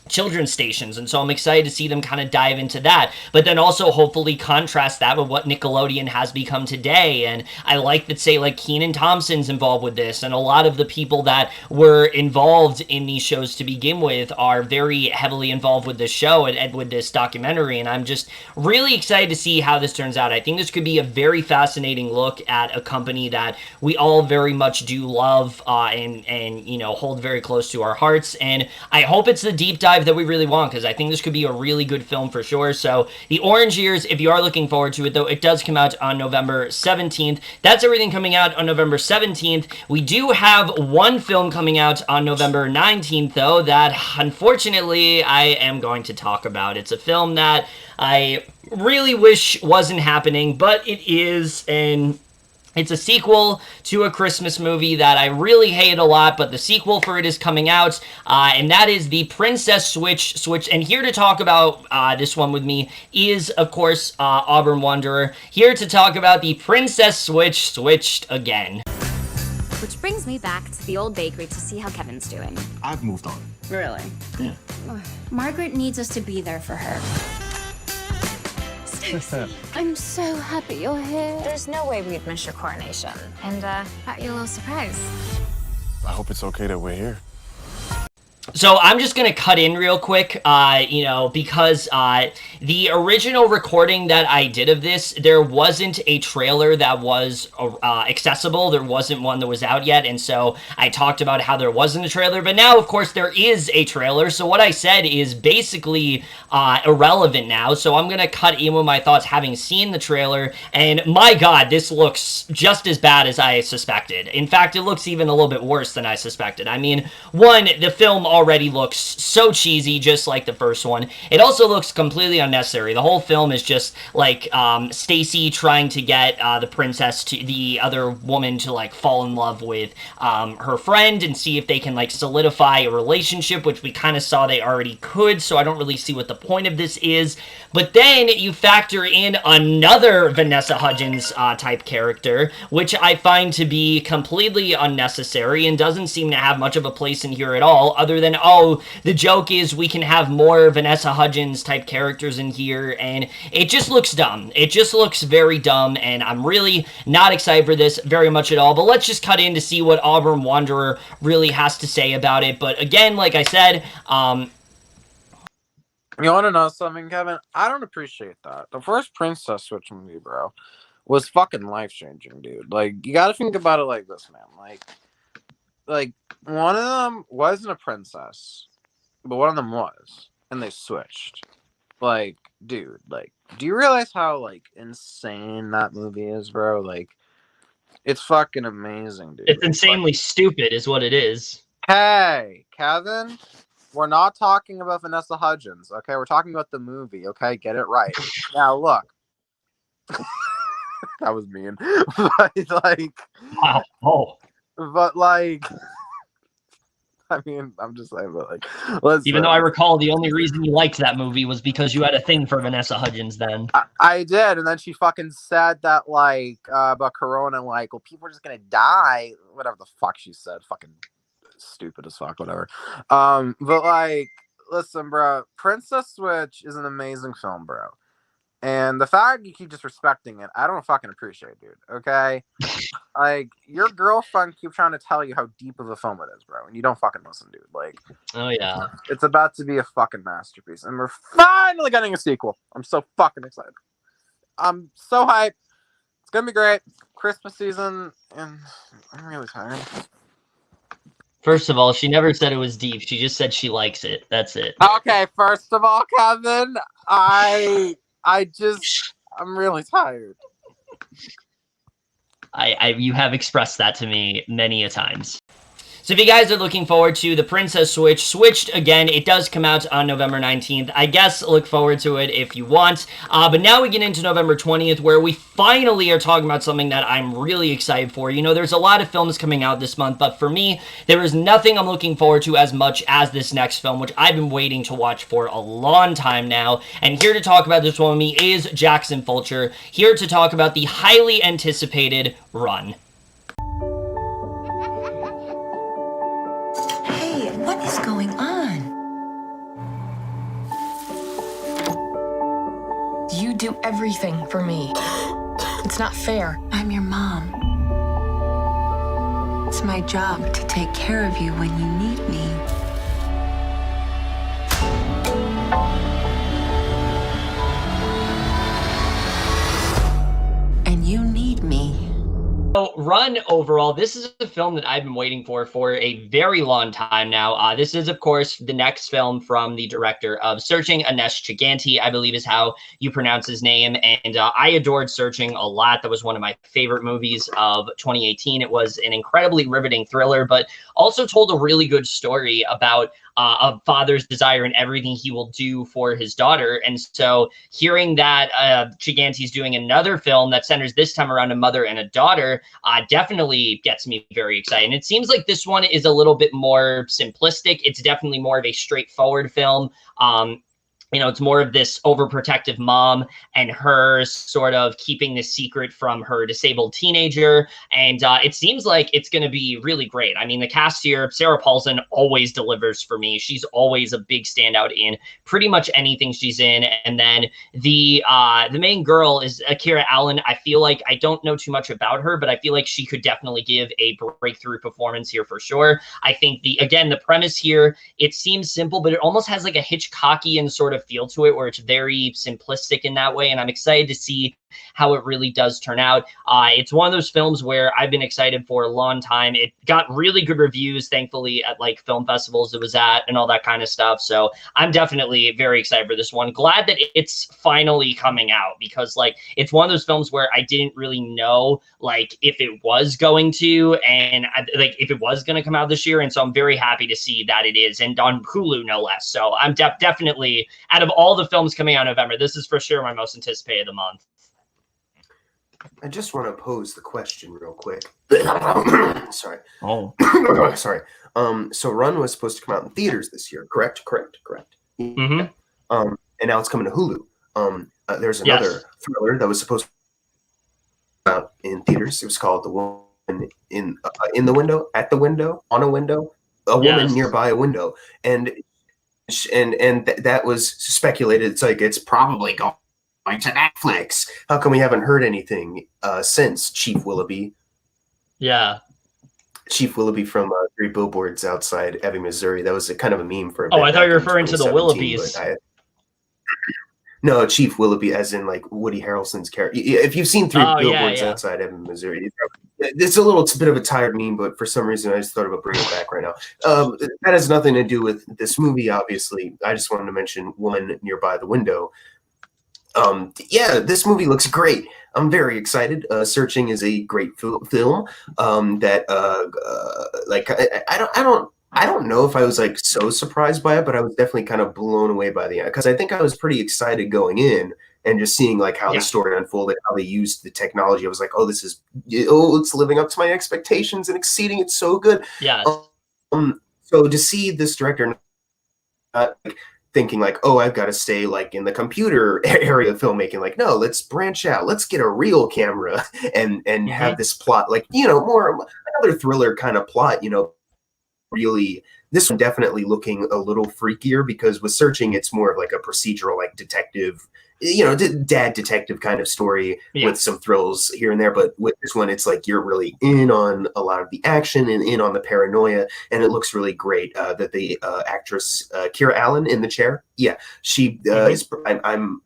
children's stations, and so I'm excited to see them kind of dive into that, but then also hopefully contrast that with what Nickelodeon has become today. And I like that, say, like Kenan Thompson's involved with this, and a lot of the people that were involved in these shows to begin with are very heavily involved with this show and with this documentary, and I'm just really excited to see how this turns out. I think this could be a very fascinating look at a company that we all very much do love and you know, hold very close to our hearts, and I hope it's the deep dive that we really want, because I think this could be a really good film for sure. So The Orange Years, if you are looking forward to it, though, it does come out on November 17th. That's everything coming out on November 17th. We do have one film coming out on November 19th, though, that unfortunately I am going to talk about. It's a film that I really wish wasn't happening, but it is, and it's a sequel to a Christmas movie that I really hate a lot, but the sequel for it is coming out, and that is The Princess Switch. And here to talk about this one with me is, of course, Auburn Wanderer, here to talk about The Princess Switch switched again. Which brings me back to the old bakery to see how Kevin's doing. I've moved on. Really? Yeah. Margaret needs us to be there for her. I'm so happy you're here. There's no way we'd miss your coronation. And, thought you a little surprise. I hope it's okay that we're here. So I'm just going to cut in real quick, you know, because the original recording that I did of this, there wasn't a trailer that was accessible. There wasn't one that was out yet, and so I talked about how there wasn't a trailer, but now, of course, there is a trailer, so what I said is basically irrelevant now, so I'm going to cut in with my thoughts having seen the trailer, and my god, this looks just as bad as I suspected. In fact, it looks even a little bit worse than I suspected. I mean, one, the film already looks so cheesy, just like the first one. It also looks completely unnecessary. The whole film is just like Stacy trying to get the princess, to the other woman, to like fall in love with her friend and see if they can like solidify a relationship, which we kind of saw they already could, so I don't really see what the point of this is. But then you factor in another Vanessa Hudgens type character, which I find to be completely unnecessary and doesn't seem to have much of a place in here at all, other than, oh, the joke is we can have more Vanessa Hudgens type characters in here, and it just looks dumb. It just looks very dumb, and I'm really not excited for this very much at all. But let's just cut in to see what Auburn Wanderer really has to say about it. But again, like I said, you want to know something, Kevin? I don't appreciate that. The first Princess Switch movie, bro, was fucking life-changing, dude. Like, you gotta think about it like this, man. Like, one of them wasn't a princess, but one of them was, and they switched. Like, dude, like, do you realize how, like, insane that movie is, bro? Like, it's fucking amazing, dude. It's insanely stupid is what it is. Hey, Kevin, we're not talking about Vanessa Hudgens, okay? We're talking about the movie, okay? Get it right. Now, look, That was mean. But like, wow. Oh. But like, I mean, I'm just saying, but like, listen, even though I recall the only reason you liked that movie was because you had a thing for Vanessa Hudgens then. I did, and then she fucking said that like about Corona, like, well, people are just gonna die, whatever the fuck she said, fucking stupid as fuck, whatever. But like, listen, bro, Princess Switch is an amazing film, bro. And the fact you keep disrespecting it, I don't fucking appreciate, dude. Okay? Like, your girlfriend keeps trying to tell you how deep of a film it is, bro. And you don't fucking listen, dude. Like, oh, yeah. It's about to be a fucking masterpiece. And we're finally getting a sequel. I'm so fucking excited. I'm so hyped. It's gonna be great. Christmas season, and I'm really tired. First of all, she never said it was deep. She just said she likes it. That's it. Okay, first of all, Kevin, I'm really tired. You have expressed that to me many a times. So if you guys are looking forward to the Princess Switch, Switched again, it does come out on November 19th. I guess look forward to it if you want. But now we get into November 20th, where we finally are talking about something that I'm really excited for. You know, there's a lot of films coming out this month, but for me, there is nothing I'm looking forward to as much as this next film, which I've been waiting to watch for a long time now. And here to talk about this one with me is Jackson Fulcher, here to talk about the highly anticipated Run. What is going on? You do everything for me. It's not fair. I'm your mom. It's my job to take care of you when you need me. And you need me. So, Run, overall, this is a film that I've been waiting for a very long time now. This is, of course, the next film from the director of Searching, Anesh Chaganty, I believe is how you pronounce his name. And I adored Searching a lot. That was one of my favorite movies of 2018. It was an incredibly riveting thriller, but also told a really good story about a father's desire and everything he will do for his daughter. And so hearing that Chaganty's doing another film that centers this time around a mother and a daughter definitely gets me very excited. And it seems like this one is a little bit more simplistic. It's definitely more of a straightforward film. You know, it's more of this overprotective mom and her sort of keeping this secret from her disabled teenager. And it seems like it's going to be really great. I mean, the cast here, Sarah Paulson always delivers for me. She's always a big standout in pretty much anything she's in. And then the main girl is Akira Allen. I feel like I don't know too much about her, but I feel like she could definitely give a breakthrough performance here for sure. I think the premise here, it seems simple, but it almost has like a Hitchcockian sort of feel to it where it's very simplistic in that way. And I'm excited to see how it really does turn out. It's one of those films where I've been excited for a long time. It got really good reviews, thankfully, at like film festivals it was at and all that kind of stuff. So I'm definitely very excited for this one. Glad that it's finally coming out because like it's one of those films where I didn't really know like if it was going to and like if it was going to come out this year. And so I'm very happy to see that it is, and on Hulu no less. So I'm definitely, out of all the films coming out in November, this is for sure my most anticipated of the month. I just want to pose the question real quick. Sorry. Oh. Sorry. So Run was supposed to come out in theaters this year, correct? Mm-hmm. And now it's coming to Hulu. There's another thriller that was supposed to come out in theaters. It was called The Woman in the Window, at the Window, on a Window, a woman nearby a window. And that was speculated. It's like, it's probably going to Netflix. How come we haven't heard anything since Chief Willoughby? Yeah. Chief Willoughby from Three Billboards Outside Ebbing, Missouri. That was a kind of a meme for a bit. Oh, I thought you were referring to the Willoughbys. No, Chief Willoughby, as in like Woody Harrelson's character. If you've seen Three Billboards Outside Ebbing, Missouri, it's a little bit of a tired meme, but for some reason I just thought about bringing it back right now. That has nothing to do with this movie, obviously. I just wanted to mention Woman Nearby the Window. This movie looks great. I'm very excited. Searching is a great film that like I I don't know if I was like so surprised by it, but I was definitely kind of blown away by the end because I think I was pretty excited going in and just seeing like how the story unfolded, how they used the technology. I was like, oh, it's living up to my expectations and exceeding it so good. Yeah. So to see this director not like, thinking like, oh, I've got to stay like in the computer area of filmmaking, like, no, let's branch out, let's get a real camera and have this plot, like, more another thriller kind of plot, really. This one definitely looking a little freakier because with Searching, it's more of like a procedural, like detective, dad detective kind of story with some thrills here and there. But with this one, it's like you're really in on a lot of the action and in on the paranoia, and it looks really great. That the actress Kira Allen in the chair, she is. I'm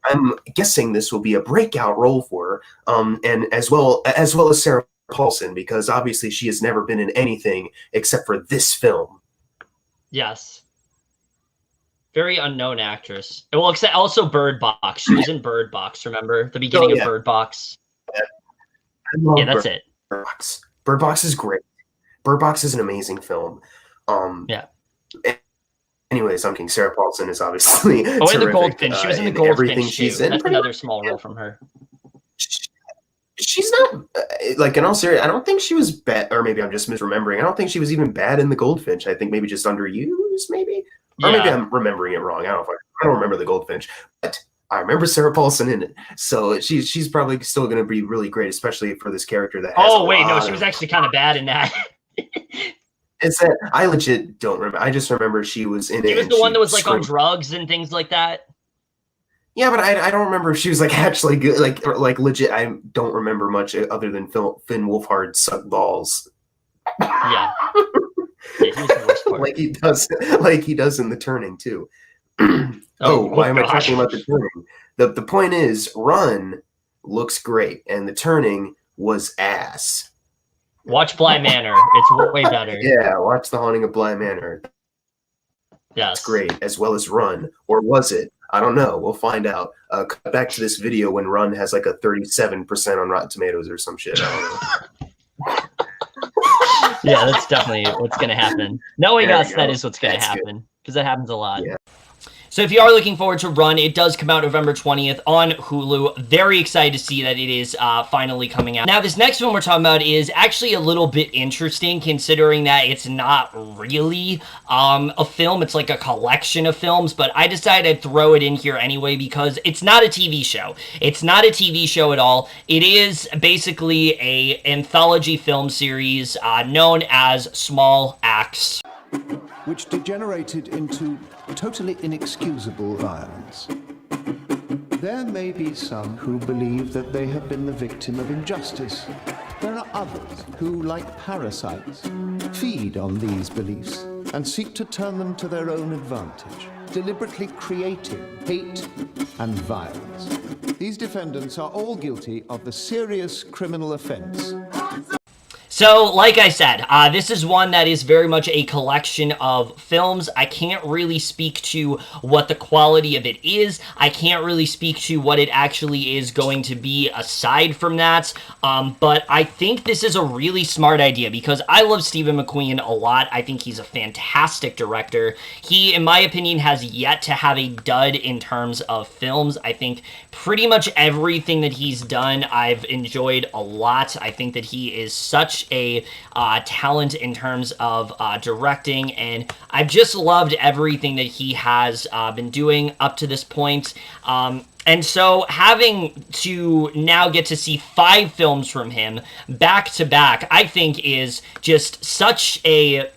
guessing this will be a breakout role for her, and as well as Sarah Paulson, because obviously she has never been in anything except for this film. Yes. Very unknown actress. Well, except also Bird Box. She was in Bird Box, remember? The beginning of Bird Box. Yeah, that's it. Bird Box. Bird Box is great. Bird Box is an amazing film. Anyways, I'm kidding. Sarah Paulson is obviously in the Goldfinch. She was in the Goldfinch too. That's another small role from her. She's not, like, in all seriousness, I don't think she was bad, or maybe I'm just misremembering. I don't think she was even bad in the Goldfinch. I think maybe just underused, maybe? Or maybe I'm remembering it wrong. I don't remember the Goldfinch, but I remember Sarah Paulson in it. So she's probably still going to be really great, especially for this character that has she was actually kind of bad in that. It's that I legit don't remember. I just remember she was in it. She was the one that was like on drugs and things like that. Yeah, but I don't remember if she was like actually good, like legit. I don't remember much other than Finn Wolfhard suck balls. Yeah. He was the worst part. like he does in The Turning too. Why am I talking about The Turning? The point is, Run looks great, and The Turning was ass. Watch Bly Manor; it's way better. Yeah, watch The Haunting of Bly Manor. Yes, it's great, as well as Run, or was it? I don't know. We'll find out. Cut back to this video when Run has like a 37% on Rotten Tomatoes or some shit. I don't know. Yeah, that's definitely what's going to happen. Knowing us, that is what's going to happen, because that happens a lot. Yeah. So if you are looking forward to Run, it does come out November 20th on Hulu. Very excited to see that it is finally coming out. Now, this next one we're talking about is actually a little bit interesting, considering that it's not really a film. It's like a collection of films, but I decided I'd throw it in here anyway because it's not a TV show. It's not a TV show at all. It is basically an anthology film series known as Small Axe, which degenerated into totally inexcusable violence. There may be some who believe that they have been the victim of injustice. There are others who, like parasites, feed on these beliefs and seek to turn them to their own advantage, deliberately creating hate and violence. These defendants are all guilty of the serious criminal offense. So, like I said, this is one that is very much a collection of films. I can't really speak to what the quality of it is. I can't really speak to what it actually is going to be aside from that. But I think this is a really smart idea because I love Stephen McQueen a lot. I think he's a fantastic director. He, in my opinion, has yet to have a dud in terms of films. I think pretty much everything that he's done I've enjoyed a lot. I think that he is such a talent in terms of directing, and I've just loved everything that he has been doing up to this point. And so having to now get to see 5 films from him back to back, I think is just such a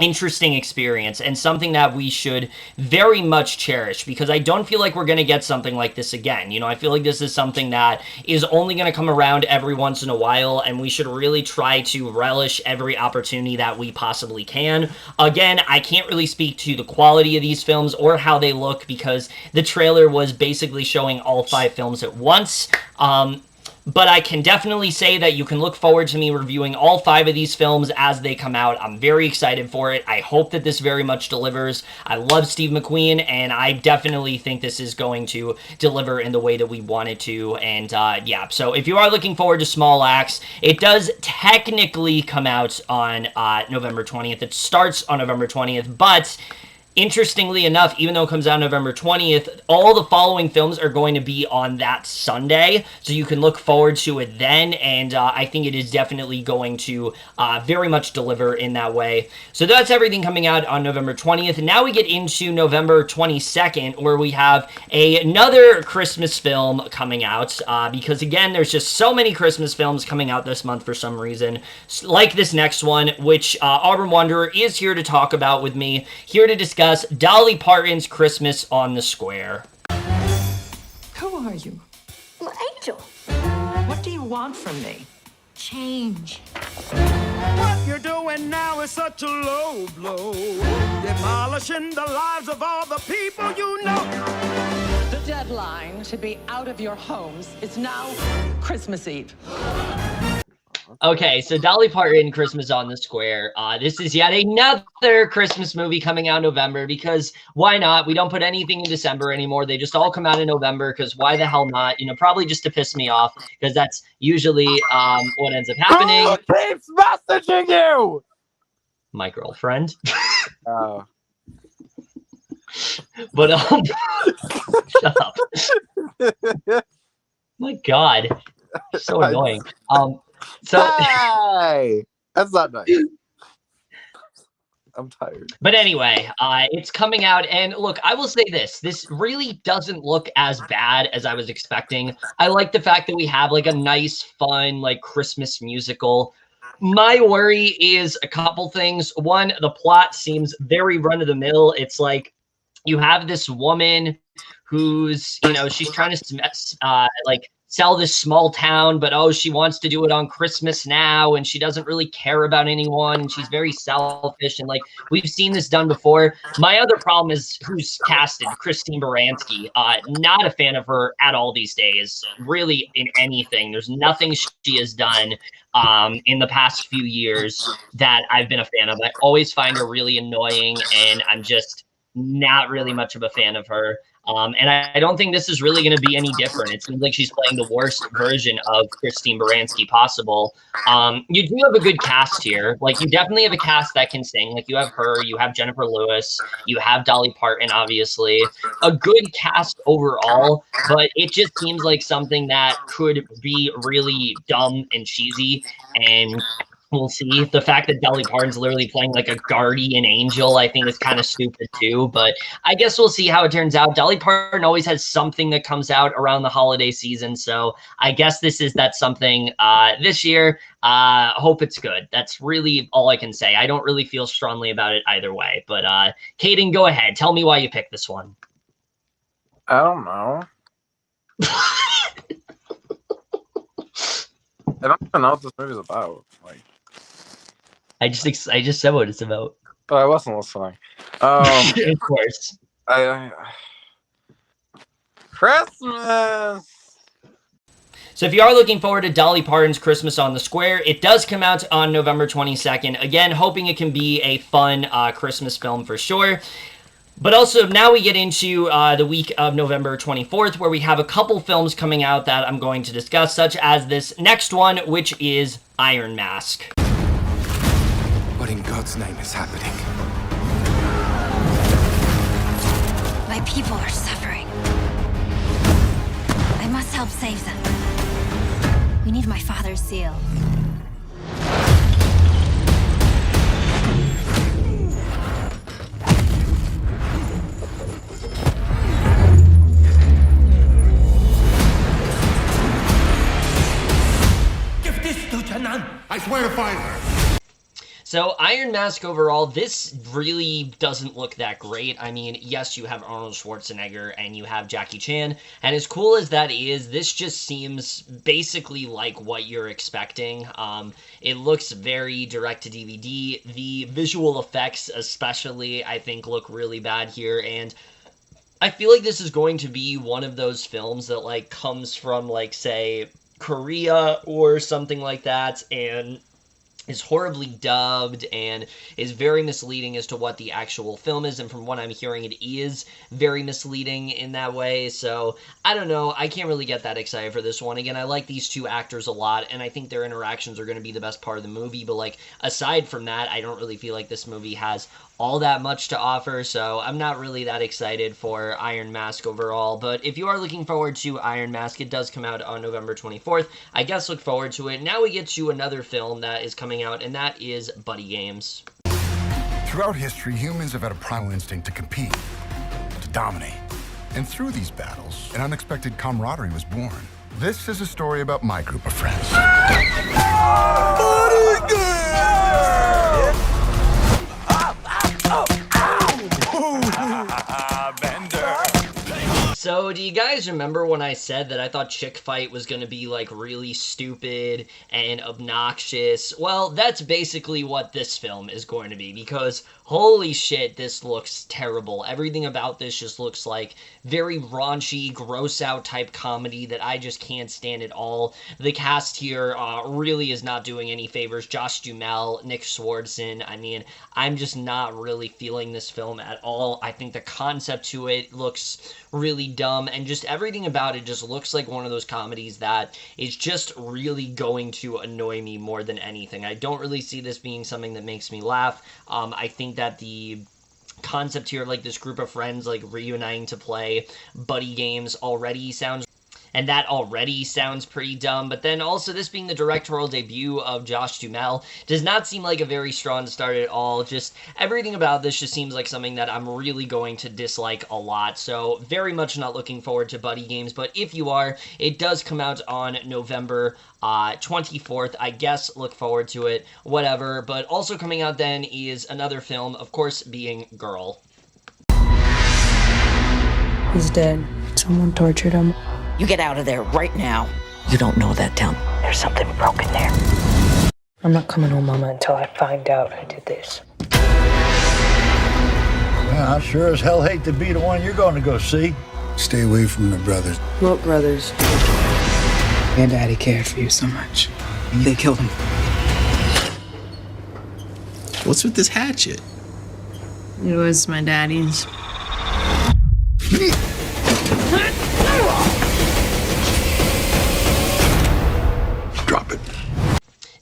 interesting experience and something that we should very much cherish because I don't feel like we're going to get something like this again. You know, I feel like this is something that is only going to come around every once in a while, and we should really try to relish every opportunity that we possibly can. Again, I can't really speak to the quality of these films or how they look because the trailer was basically showing all 5 films at once. But I can definitely say that you can look forward to me reviewing all 5 of these films as they come out. I'm very excited for it. I hope that this very much delivers. I love Steve McQueen, and I definitely think this is going to deliver in the way that we want it to. And yeah, so if you are looking forward to Small Axe, it does technically come out on November 20th. It starts on November 20th, but interestingly enough, even though it comes out November 20th, all the following films are going to be on that Sunday, so you can look forward to it then, and I think it is definitely going to very much deliver in that way. So that's everything coming out on November 20th, and now we get into November 22nd, where we have another Christmas film coming out, because again, there's just so many Christmas films coming out this month for some reason, like this next one, which Auburn Wanderer is here to talk about with me, here to discuss Dolly Parton's Christmas on the Square. Who are you? Well, Angel. What do you want from me? Change. What you're doing now is such a low blow, demolishing the lives of all the people you know. The deadline to be out of your homes is now Christmas Eve. Okay, so Dolly Parton, Christmas on the Square. This is yet another Christmas movie coming out in November, because why not? We don't put anything in December anymore. They just all come out in November, because why the hell not? You know, probably just to piss me off, because that's usually what ends up happening. Who keeps messaging you? My girlfriend. Oh. But, shut up. My God. So annoying. So hey, that's not nice. I'm tired. But anyway, it's coming out, and look, I will say this really doesn't look as bad as I was expecting. I like the fact that we have like a nice, fun, like Christmas musical. My worry is a couple things. One, the plot seems very run-of-the-mill. It's like you have this woman who's, you know, she's trying to like sell this small town, but oh, she wants to do it on Christmas now, and she doesn't really care about anyone, and she's very selfish, and like we've seen this done before. My other problem is who's casted, Christine Baranski. Not a fan of her at all these days, really, in anything. There's nothing she has done in the past few years that I've been a fan of. I always find her really annoying, and I'm just not really much of a fan of her. And I don't think this is really going to be any different. It seems like she's playing the worst version of Christine Baranski possible. You do have a good cast here. Like, you definitely have a cast that can sing. Like, you have her, you have Jennifer Lewis, you have Dolly Parton, obviously. A good cast overall, but it just seems like something that could be really dumb and cheesy, and we'll see. The fact that Dolly Parton's literally playing like a guardian angel, I think is kind of stupid too, but I guess we'll see how it turns out. Dolly Parton always has something that comes out around the holiday season, so I guess this is that something this year. Hope it's good. That's really all I can say. I don't really feel strongly about it either way, but Caden, go ahead. Tell me why you picked this one. I don't know. I don't even know what this movie's about. Like, I just said what it's about. But I wasn't listening. Of course. Christmas. So if you are looking forward to Dolly Parton's Christmas on the Square, it does come out on November 22nd. Again, hoping it can be a fun Christmas film for sure. But also, now we get into the week of November 24th, where we have a couple films coming out that I'm going to discuss, such as this next one, which is Iron Mask. What in God's name is happening? My people are suffering. I must help save them. We need my father's seal. Give this to Janan. I swear to find her. So Iron Mask overall, this really doesn't look that great. I mean, yes, you have Arnold Schwarzenegger and you have Jackie Chan, and as cool as that is, this just seems basically like what you're expecting. It looks very direct-to-DVD. The visual effects especially, I think, look really bad here, and I feel like this is going to be one of those films that, like, comes from, like, say, Korea or something like that, and is horribly dubbed and is very misleading as to what the actual film is, and from what I'm hearing, it is very misleading in that way. So I don't know, I can't really get that excited for this one. Again, I like these two actors a lot, and I think their interactions are going to be the best part of the movie, but like aside from that, I don't really feel like this movie has all that much to offer, so I'm not really that excited for Iron Mask overall. But if you are looking forward to Iron Mask, it does come out on November 24th. I guess look forward to it. Now we get to another film that is coming out, and that is Buddy Games. Throughout history, humans have had a primal instinct to compete, to dominate. And through these battles, an unexpected camaraderie was born. This is a story about my group of friends. Buddy Games! So, do you guys remember when I said that I thought Chick Fight was going to be, like, really stupid and obnoxious? Well, that's basically what this film is going to be, because holy shit, this looks terrible. Everything about this just looks like very raunchy, gross-out type comedy that I just can't stand at all. The cast here really is not doing any favors. Josh Duhamel, Nick Swardson, I mean, I'm just not really feeling this film at all. I think the concept to it looks really dumb, and just everything about it just looks like one of those comedies that is just really going to annoy me more than anything. I don't really see this being something that makes me laugh. I think that the concept here of like this group of friends like reuniting to play buddy games already sounds pretty dumb. But then also this being the directorial debut of Josh Duhamel does not seem like a very strong start at all. Just everything about this just seems like something that I'm really going to dislike a lot. So very much not looking forward to Buddy Games. But if you are, it does come out on November 24th. I guess look forward to it, whatever. But also coming out then is another film, of course, being Girl. He's dead. Someone tortured him. You get out of there right now. You don't know that town. There's something broken there. I'm not coming home, Mama, until I find out who did this. Yeah, I sure as hell hate to be the one you're going to go see. Stay away from the brothers. What brothers? Your daddy cared for you so much. They killed him. What's with this hatchet? It was my daddy's. Drop it.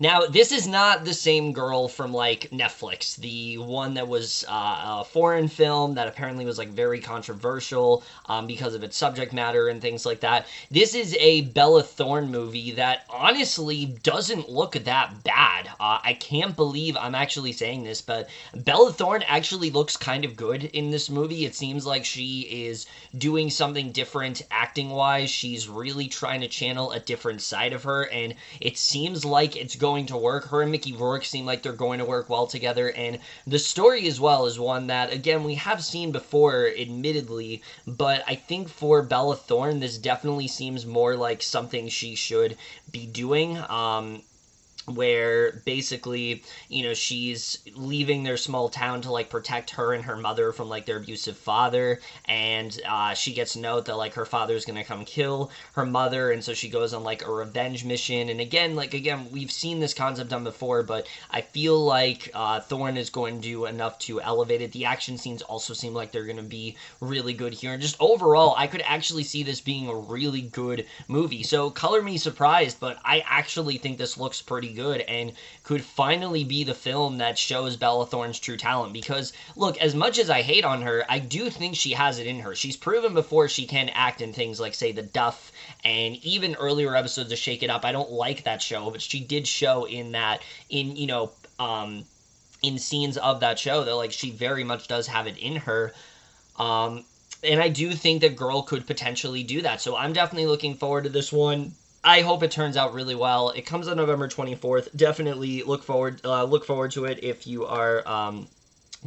Now, this is not the same girl from, like, Netflix. The one that was a foreign film that apparently was, like, very controversial because of its subject matter and things like that. This is a Bella Thorne movie that honestly doesn't look that bad. I can't believe I'm actually saying this, but Bella Thorne actually looks kind of good in this movie. It seems like she is doing something different acting-wise. She's really trying to channel a different side of her, and it seems like it's going to work. Her and Mickey Rourke seem like they're going to work well together, and the story as well is one that, again, we have seen before, admittedly, but I think for Bella Thorne, this definitely seems more like something she should be doing, where basically, you know, she's leaving their small town to, like, protect her and her mother from, like, their abusive father, and she gets a note that, like, her father's gonna come kill her mother, and so she goes on, like, a revenge mission, and again, we've seen this concept done before, but I feel like Thorne is going to do enough to elevate it. The action scenes also seem like they're gonna be really good here, and just overall, I could actually see this being a really good movie. So, color me surprised, but I actually think this looks pretty good and could finally be the film that shows Bella Thorne's true talent, because look, as much as I hate on her, I do think she has it in her. She's proven before she can act in things like, say, The Duff, and even earlier episodes of Shake It Up. I don't like that show, but she did show in that, in scenes of that show that, like, she very much does have it in her. And I do think that Girl could potentially do that, so I'm definitely looking forward to this one. I hope it turns out really well. It comes on November 24th. Definitely look forward to it if you are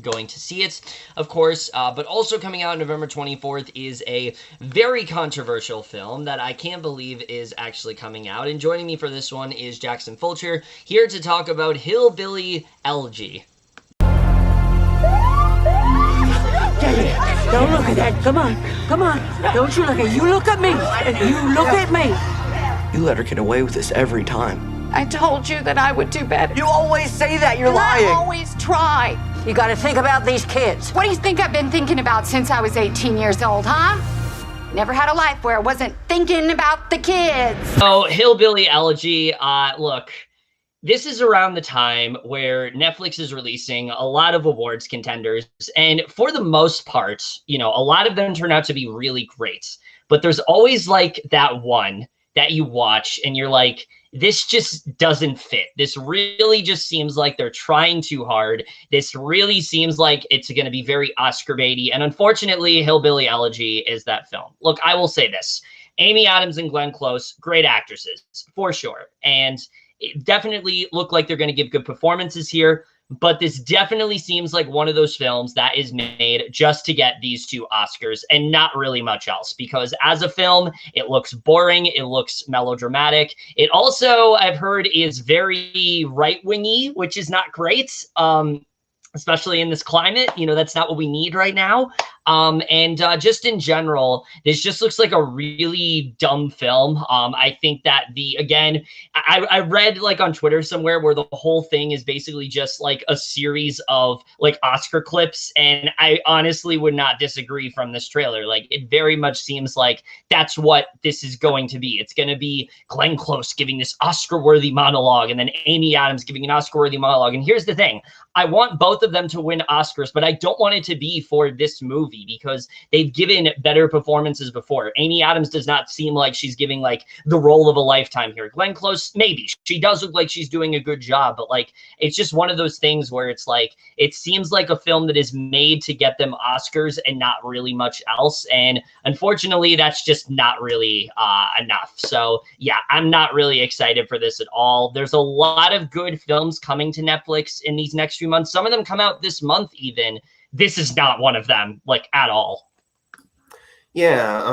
going to see it, of course. But also coming out November 24th is a very controversial film that I can't believe is actually coming out. And joining me for this one is Jackson Fulcher, here to talk about Hillbilly Elegy. Don't look at that. Come on. Come on. Don't you look at it. You look at me. You look at me. You let her get away with this every time. I told you that I would do better. You always say that. You're And lying. I always try. You got to think about these kids. What do you think I've been thinking about since I was 18 years old, huh? Never had a life where I wasn't thinking about the kids. So, Hillbilly Elegy, look, this is around the time where Netflix is releasing a lot of awards contenders, and for the most part, you know, a lot of them turn out to be really great. But there's always like that one that you watch and you're like, this just doesn't fit. This really just seems like they're trying too hard. This really seems like it's going to be very Oscar baity. And unfortunately, Hillbilly Elegy is that film. Look, I will say this. Amy Adams and Glenn Close, great actresses, for sure. And it definitely look like they're going to give good performances here. But this definitely seems like one of those films that is made just to get these two Oscars and not really much else. Because as a film, it looks boring. It looks melodramatic. It also, I've heard, is very right-wingy, which is not great. Especially in this climate, you know, that's not what we need right now. And just in general, this just looks like a really dumb film. I think that again, I read like on Twitter somewhere where the whole thing is basically just like a series of like Oscar clips. And I honestly would not disagree from this trailer. Like it very much seems like that's what this is going to be. It's going to be Glenn Close giving this Oscar-worthy monologue and then Amy Adams giving an Oscar-worthy monologue. And here's the thing. I want both of them to win Oscars, but I don't want it to be for this movie because they've given better performances before. Amy Adams does not seem like she's giving like the role of a lifetime here. Glenn Close, maybe. She does look like she's doing a good job, but like it's just one of those things where it's like it seems like a film that is made to get them Oscars and not really much else. And unfortunately, that's just not really enough. So yeah, I'm not really excited for this at all. There's a lot of good films coming to Netflix in these next few months. Some of them come out this month even. This is not one of them, like, at all. Yeah,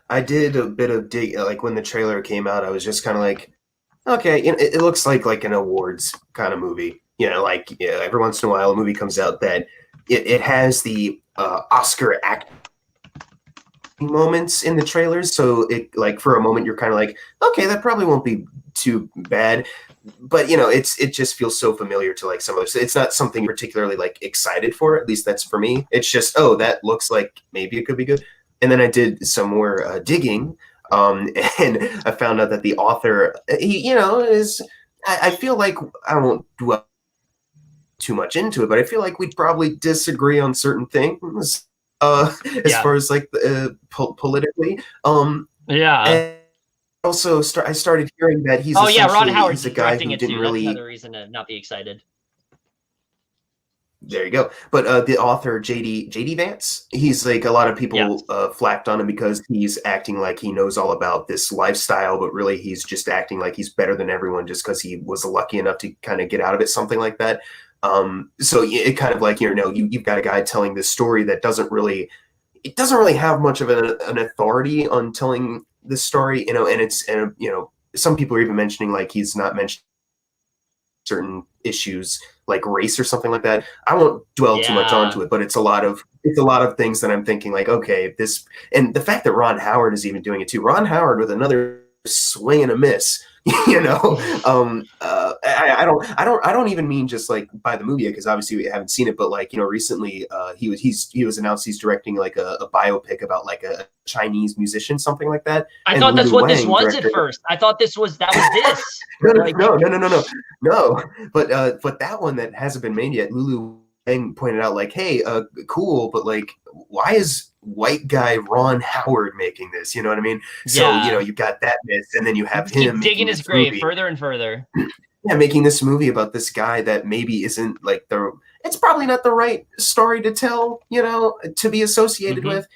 I did a bit of dig, like, when the trailer came out, I was just kind of like, okay, it looks like an awards kind of movie. You know, like, yeah, every once in a while a movie comes out that it has the Oscar act moments in the trailers, so it, like, for a moment you're kind of like, okay, that probably won't be too bad. But you know, it just feels so familiar to like some of those. It's not something particularly like excited for. At least that's for me. It's just, oh, that looks like maybe it could be good. And then I did some more digging, and I found out that the author, he, you know, is. I feel like I won't dwell too much into it, but I feel like we'd probably disagree on certain things as far as like politically. Yeah. And also, I started hearing that he's Ron Howard's a guy who directing it didn't too. really. That's another reason to not be excited. There you go. But the author JD Vance, he's like, a lot of people flacked on him because he's acting like he knows all about this lifestyle, but really he's just acting like he's better than everyone just because he was lucky enough to kind of get out of it, something like that. So it kind of like, you know, you've got a guy telling this story that doesn't really have much of an authority on telling this story, you know, and you know, some people are even mentioning like he's not mentioned certain issues like race or something like that. I won't dwell too much onto it, but it's a lot of things that I'm thinking like, okay, this, and the fact that Ron Howard is even doing it too. Ron Howard with another swing and a miss, you know. I don't even mean just like by the movie, because obviously we haven't seen it, but like, you know, recently he was announced he's directing like a biopic about like a Chinese musician, something like that. I thought that's what this was at first. I thought that was this. No. But that one that hasn't been made yet, Lulu Wang pointed out like, hey, cool, but like, why is white guy Ron Howard making this? You know what I mean? So, you know, you got that myth, and then you have him digging his grave further and further. Yeah, making this movie about this guy that maybe isn't like it's probably not the right story to tell, you know, to be associated with.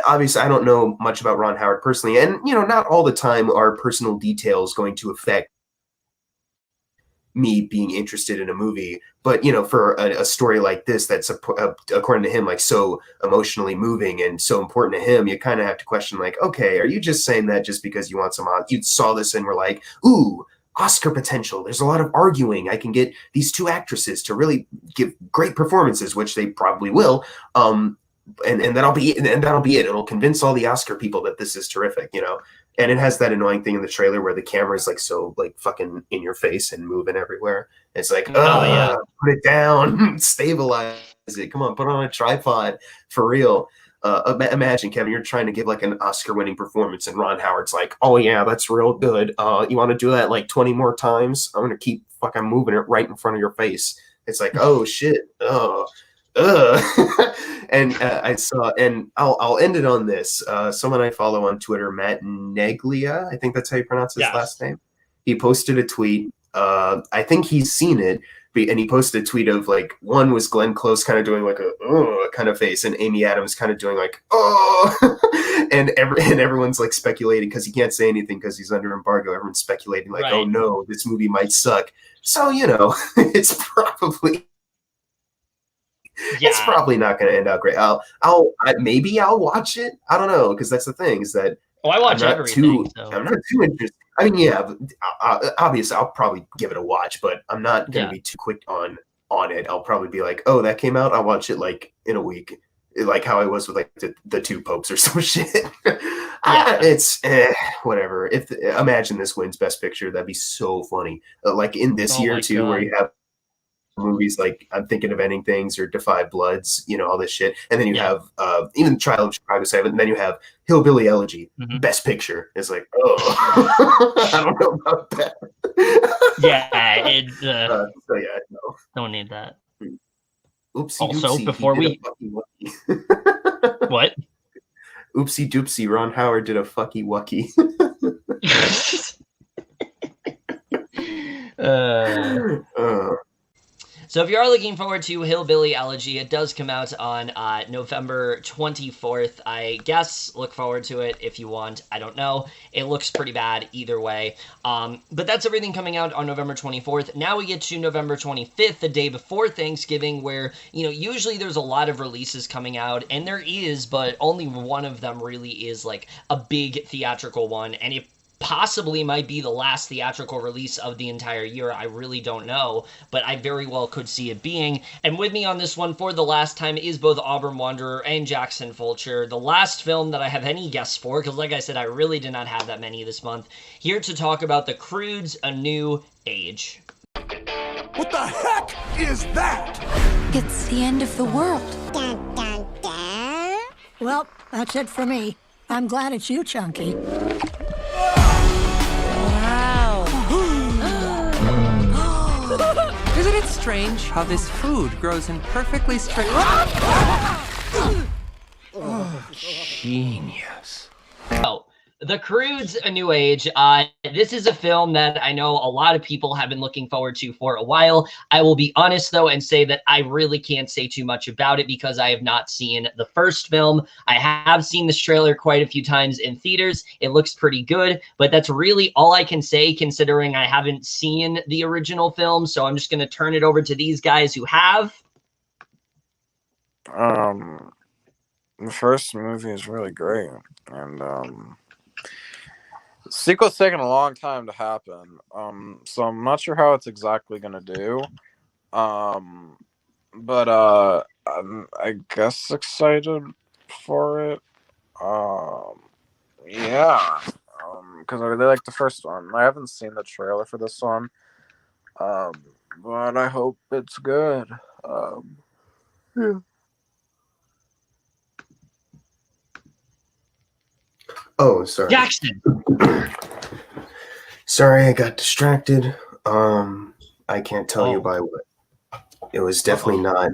Obviously, I don't know much about Ron Howard personally, and, you know, not all the time are personal details going to affect me being interested in a movie. But, you know, for a story like this, that's according to him, like so emotionally moving and so important to him, you kind of have to question like, okay, are you just saying that just because you want you saw this and were like, ooh, Oscar potential, there's a lot of arguing, I can get these two actresses to really give great performances, which they probably will, and that'll be it. It'll convince all the Oscar people that this is terrific, you know. And it has that annoying thing in the trailer where the camera is like so like fucking in your face and moving everywhere. It's like, yeah. put it down, stabilize it. Come on, put it on a tripod for real. Imagine, Kevin, you're trying to give like an Oscar-winning performance, and Ron Howard's like, "Oh yeah, that's real good. You want to do that like 20 more times? I'm gonna keep fucking moving it right in front of your face." It's like, oh shit, and I saw, and I'll end it on this. Someone I follow on Twitter, Matt Neglia, I think that's how you pronounce his last name. He posted a tweet. I think he's seen it, and he posted a tweet of like, one was Glenn Close kind of doing like a kind of face, and Amy Adams kind of doing like and everyone's like speculating because he can't say anything because he's under embargo. Everyone's speculating like, oh no, this movie might suck. So you know, it's probably not going to end out great. Maybe I'll watch it. I don't know, because that's the thing is that I watch everything. I'm not too interested. I mean, yeah, obviously I'll probably give it a watch, but I'm not going to be too quick on it. I'll probably be like, oh, that came out. I'll watch it like in a week, like how I was with like the Two Popes or some shit. It's whatever. Imagine this wins Best Picture, that'd be so funny. Like in this year too, where you have movies like I'm Thinking of Ending Things or Defy Bloods, you know, all this shit, and then you have even Trial of Chicago 7, and then you have Hillbilly Elegy, Best Picture. It's like, oh, I don't know about that. So yeah, no, don't need that. Oopsie also, doopsie, before we what? Oopsie doopsie, Ron Howard did a fucky wucky. So if you are looking forward to Hillbilly Elegy, it does come out on November 24th. I guess look forward to it if you want. I don't know. It looks pretty bad either way. But that's everything coming out on November 24th. Now we get to November 25th, the day before Thanksgiving, where, you know, usually there's a lot of releases coming out, and there is, but only one of them really is like a big theatrical one. And if possibly might be the last theatrical release of the entire year. I really don't know, but I very well could see it being. And with me on this one for the last time is both Auburn Wanderer and Jackson Fulcher, the last film that I have any guests for, because like I said, I really did not have that many this month, here to talk about The Croods: A New Age. What the heck is that? It's the end of the world. Well, that's it for me. I'm glad it's you, Chunky. Isn't it strange how this food grows in perfectly straight... Genius. Oh, The Croods: A New Age. This is a film that I know a lot of people have been looking forward to for a while. I will be honest, though, and say that I really can't say too much about it because I have not seen the first film. I have seen this trailer quite a few times in theaters. It looks pretty good, but that's really all I can say considering I haven't seen the original film. So I'm just going to turn it over to these guys who have. The first movie is really great, and sequel's taken a long time to happen, so I'm not sure how it's exactly gonna do, but I'm, I guess, excited for it. Because I really like the first one. I haven't seen the trailer for this one, but I hope it's good. Yeah. Oh, sorry. Jackson. Sorry, I got distracted. I can't tell you by what. It was definitely not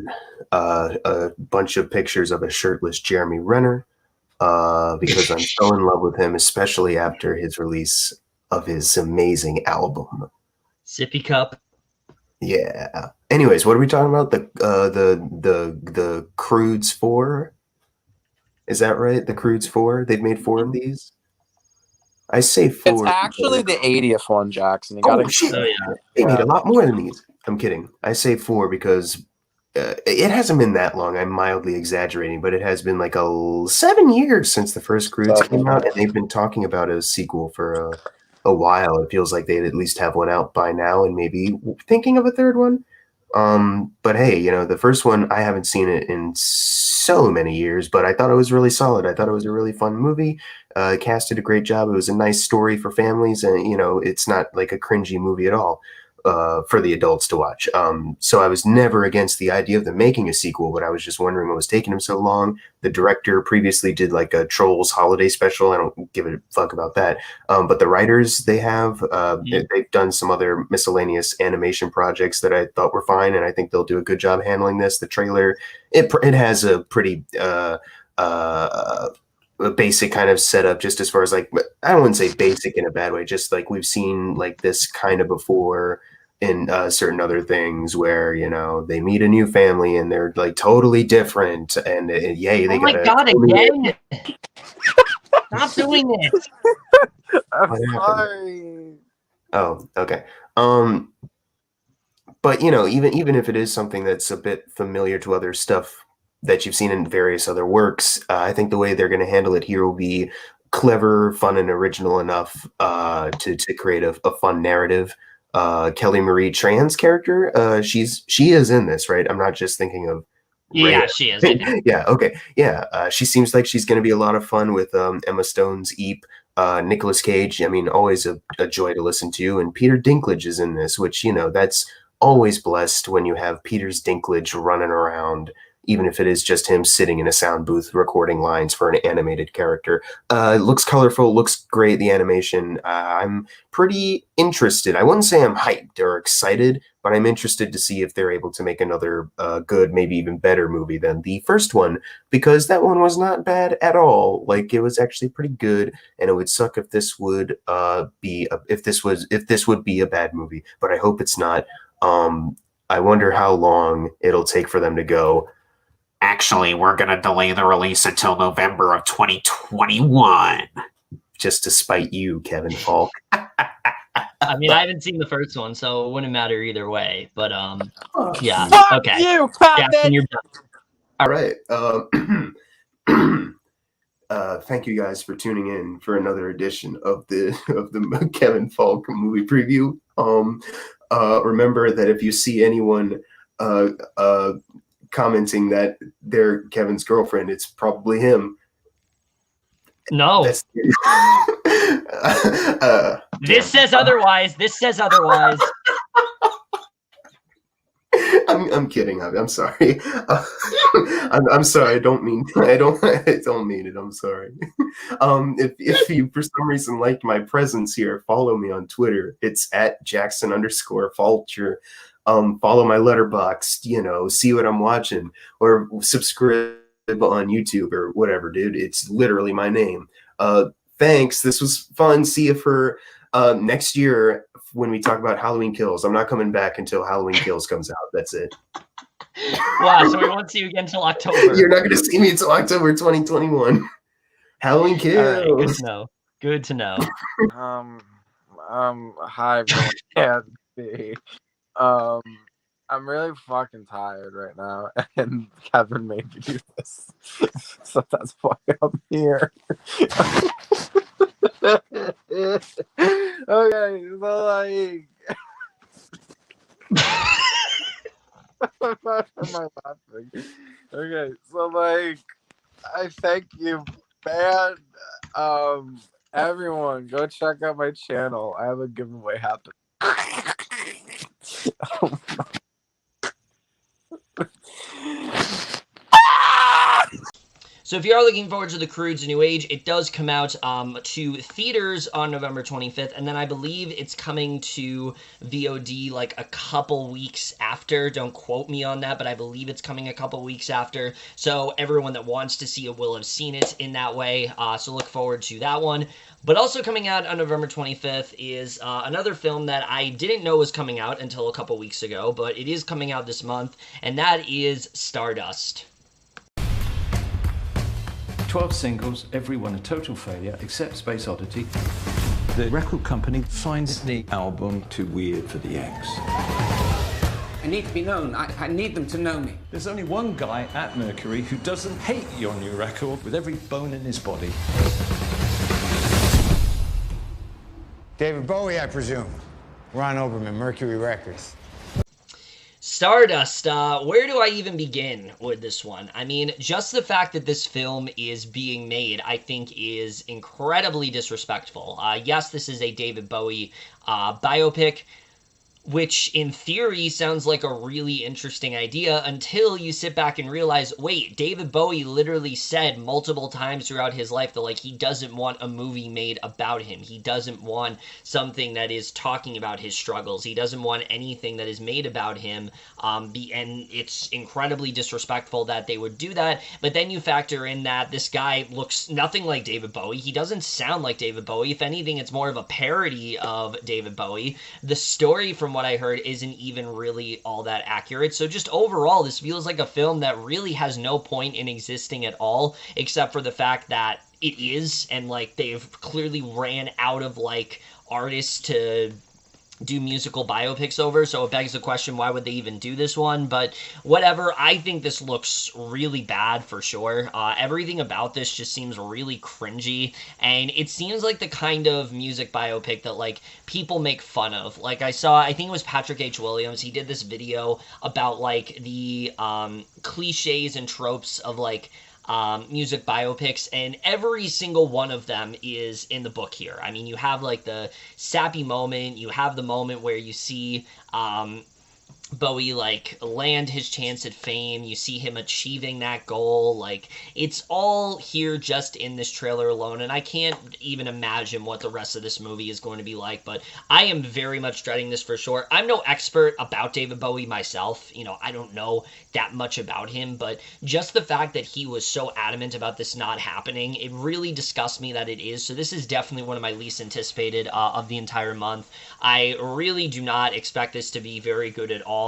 a bunch of pictures of a shirtless Jeremy Renner, because I'm so in love with him, especially after his release of his amazing album, Sippy Cup. Yeah. Anyways, what are we talking about? The Croods 4. Is that right? The Croods 4? They've made 4 of these? I say 4. It's actually the 80th one, Jackson. You Shit. They made a lot more than these. I'm kidding. I say 4 because it hasn't been that long. I'm mildly exaggerating, but it has been like 7 years since the first Croods came out, and they've been talking about a sequel for a while. It feels like they'd at least have one out by now and maybe thinking of a third one. But hey, the first one, I haven't seen it in so many years, but I thought it was really solid. I thought it was a really fun movie. Cast did a great job. It was a nice story for families, and it's not like a cringy movie at all for the adults to watch. So I was never against the idea of them making a sequel, but I was just wondering what was taking them so long. The director previously did like a Trolls holiday special. I don't give a fuck about that. But the writers they've done some other miscellaneous animation projects that I thought were fine, and I think they'll do a good job handling this. The trailer, it has a pretty a basic kind of setup, just as far as like, I don't want to say basic in a bad way, just like we've seen like this kind of before in certain other things where they meet a new family and they're like totally different, and yay, they oh my god, again. Stop doing this. I'm sorry. Oh, okay. But even if it is something that's a bit familiar to other stuff that you've seen in various other works, I think the way they're going to handle it here will be clever, fun, and original enough to create a fun narrative. Kelly Marie Tran's character, she is in this, right? I'm not just thinking of Yeah, she is. Yeah, okay. Yeah, she seems like she's going to be a lot of fun with Emma Stone's Eep. Nicolas Cage, I mean, always a joy to listen to. And Peter Dinklage is in this, which, that's always blessed when you have Peter's Dinklage running around, even if it is just him sitting in a sound booth recording lines for an animated character. It looks colorful, looks great, the animation. I'm pretty interested. I wouldn't say I'm hyped or excited, but I'm interested to see if they're able to make another good, maybe even better movie than the first one, because that one was not bad at all. Like, it was actually pretty good, and it would suck if this would be a bad movie, but I hope it's not. I wonder how long it'll take for them to go, actually, we're going to delay the release until November of 2021. Just to spite you, Kevin Falk. I mean, I haven't seen the first one, so it wouldn't matter either way. But yeah, Fuck okay. you, Jackson, you're done. All right. Thank you guys for tuning in for another edition of the Kevin Falk movie preview. Remember that if you see anyone commenting that they're Kevin's girlfriend, it's probably him. No. This says otherwise. This says otherwise. I'm kidding. I'm sorry. I'm sorry. I don't mean it. I'm sorry. If you for some reason like my presence here, follow me on Twitter. It's at Jackson_Fulcher. Follow my letterbox, see what I'm watching, or subscribe on YouTube or whatever, dude. It's literally my name. Thanks. This was fun. See you for next year when we talk about Halloween Kills. I'm not coming back until Halloween Kills comes out. That's it. Wow, so we won't see you again until October. You're not going to see me until October 2021. Halloween Kills. All right, good to know. Good to know. Hi, everyone. I'm really fucking tired right now, and Kevin made me do this, so that's why I'm here. Okay, so like, why am I laughing? Okay, so like, I thank you, man. Everyone, go check out my channel. I have a giveaway happening. So if you are looking forward to The Croods: A New Age, it does come out to theaters on November 25th, and then I believe it's coming to VOD like a couple weeks after. Don't quote me on that, but I believe it's coming a couple weeks after. So everyone that wants to see it will have seen it in that way, so look forward to that one. But also coming out on November 25th is another film that I didn't know was coming out until a couple weeks ago, but it is coming out this month, and that is Stardust. 12 singles, every one a total failure, except Space Oddity. The record company finds the album too weird for the Yanks. I need to be known. I need them to know me. There's only one guy at Mercury who doesn't hate your new record with every bone in his body. David Bowie, I presume. Ron Oberman, Mercury Records. Stardust, where do I even begin with this one? I mean, just the fact that this film is being made, I think, is incredibly disrespectful. Yes, this is a David Bowie biopic, which in theory sounds like a really interesting idea until you sit back and realize, wait, David Bowie literally said multiple times throughout his life that, like, he doesn't want a movie made about him. He doesn't want something that is talking about his struggles. He doesn't want anything that is made about him. And it's incredibly disrespectful that they would do that. But then you factor in that this guy looks nothing like David Bowie. He doesn't sound like David Bowie. If anything, it's more of a parody of David Bowie. The story, from what I heard, isn't even really all that accurate. So just overall, this feels like a film that really has no point in existing at all, except for the fact that it is, and like they've clearly ran out of like artists to do musical biopics over, so it begs the question, why would they even do this one? But whatever, I think this looks really bad for sure. Everything about this just seems really cringy, and it seems like the kind of music biopic that, like, people make fun of. Like, I think it was Patrick H. Williams, he did this video about, like, the cliches and tropes of, like, music biopics, and every single one of them is in the book here. I mean, you have like the sappy moment, you have the moment where you see Bowie like land his chance at fame, you see him achieving that goal. Like, it's all here just in this trailer alone, and I can't even imagine what the rest of this movie is going to be like, but I am very much dreading this for sure. I'm no expert about David Bowie myself, you know, I don't know that much about him, but just the fact that he was so adamant about this not happening, it really disgusts me that it is. So this is definitely one of my least anticipated of the entire month. I really do not expect this to be very good at all.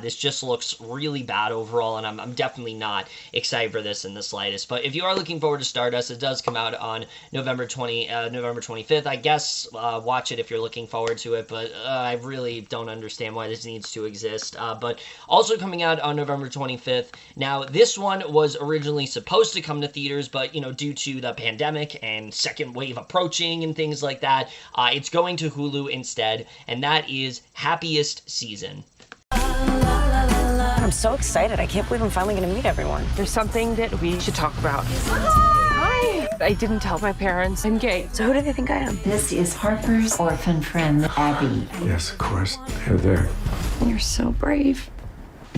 This just looks really bad overall, and I'm definitely not excited for this in the slightest. But if you are looking forward to Stardust, it does come out on November 25th. I guess watch it if you're looking forward to it, but I really don't understand why this needs to exist. But also coming out on November 25th. Now, this one was originally supposed to come to theaters, but, you know, due to the pandemic and second wave approaching and things like that, it's going to Hulu instead, and that is Happiest Season. I'm so excited. I can't believe I'm finally going to meet everyone. There's something that we should talk about. Hi! I didn't tell my parents I'm gay. So who do they think I am? This is Harper's orphan friend, Abby. Yes, of course. They're there. You're so brave.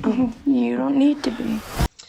Oh, you don't need to be.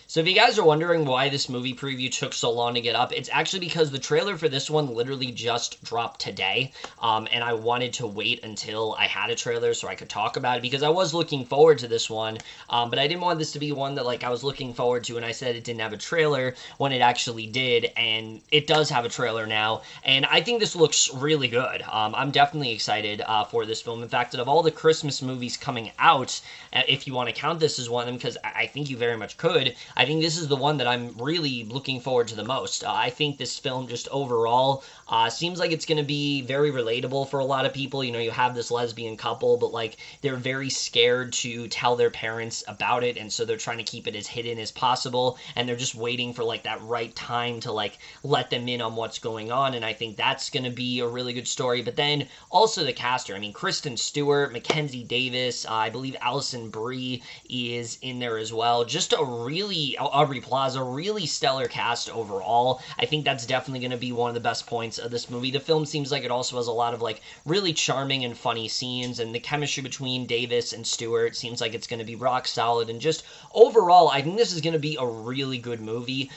So if you guys are wondering why this movie preview took so long to get up, it's actually because the trailer for this one literally just dropped today, and I wanted to wait until I had a trailer so I could talk about it, because I was looking forward to this one, but I didn't want this to be one that, like, I was looking forward to and I said it didn't have a trailer when it actually did, and it does have a trailer now, and I think this looks really good. I'm definitely excited for this film. In fact, of all the Christmas movies coming out, if you want to count this as one of them, because I think you very much could, I think this is the one that I'm really looking forward to the most. I think this film just overall seems like it's going to be very relatable for a lot of people. You know, you have this lesbian couple, but like they're very scared to tell their parents about it, and so they're trying to keep it as hidden as possible, and they're just waiting for like that right time to like let them in on what's going on, and I think that's going to be a really good story. But then also the caster, I mean, Kristen Stewart, Mackenzie Davis, I believe Allison Brie is in there as well. Just a really, Aubrey Plaza, really stellar cast overall. I think that's definitely going to be one of the best points of this movie. The film seems like it also has a lot of like really charming and funny scenes, and the chemistry between Davis and Stewart seems like it's going to be rock solid, and just overall I think this is going to be a really good movie.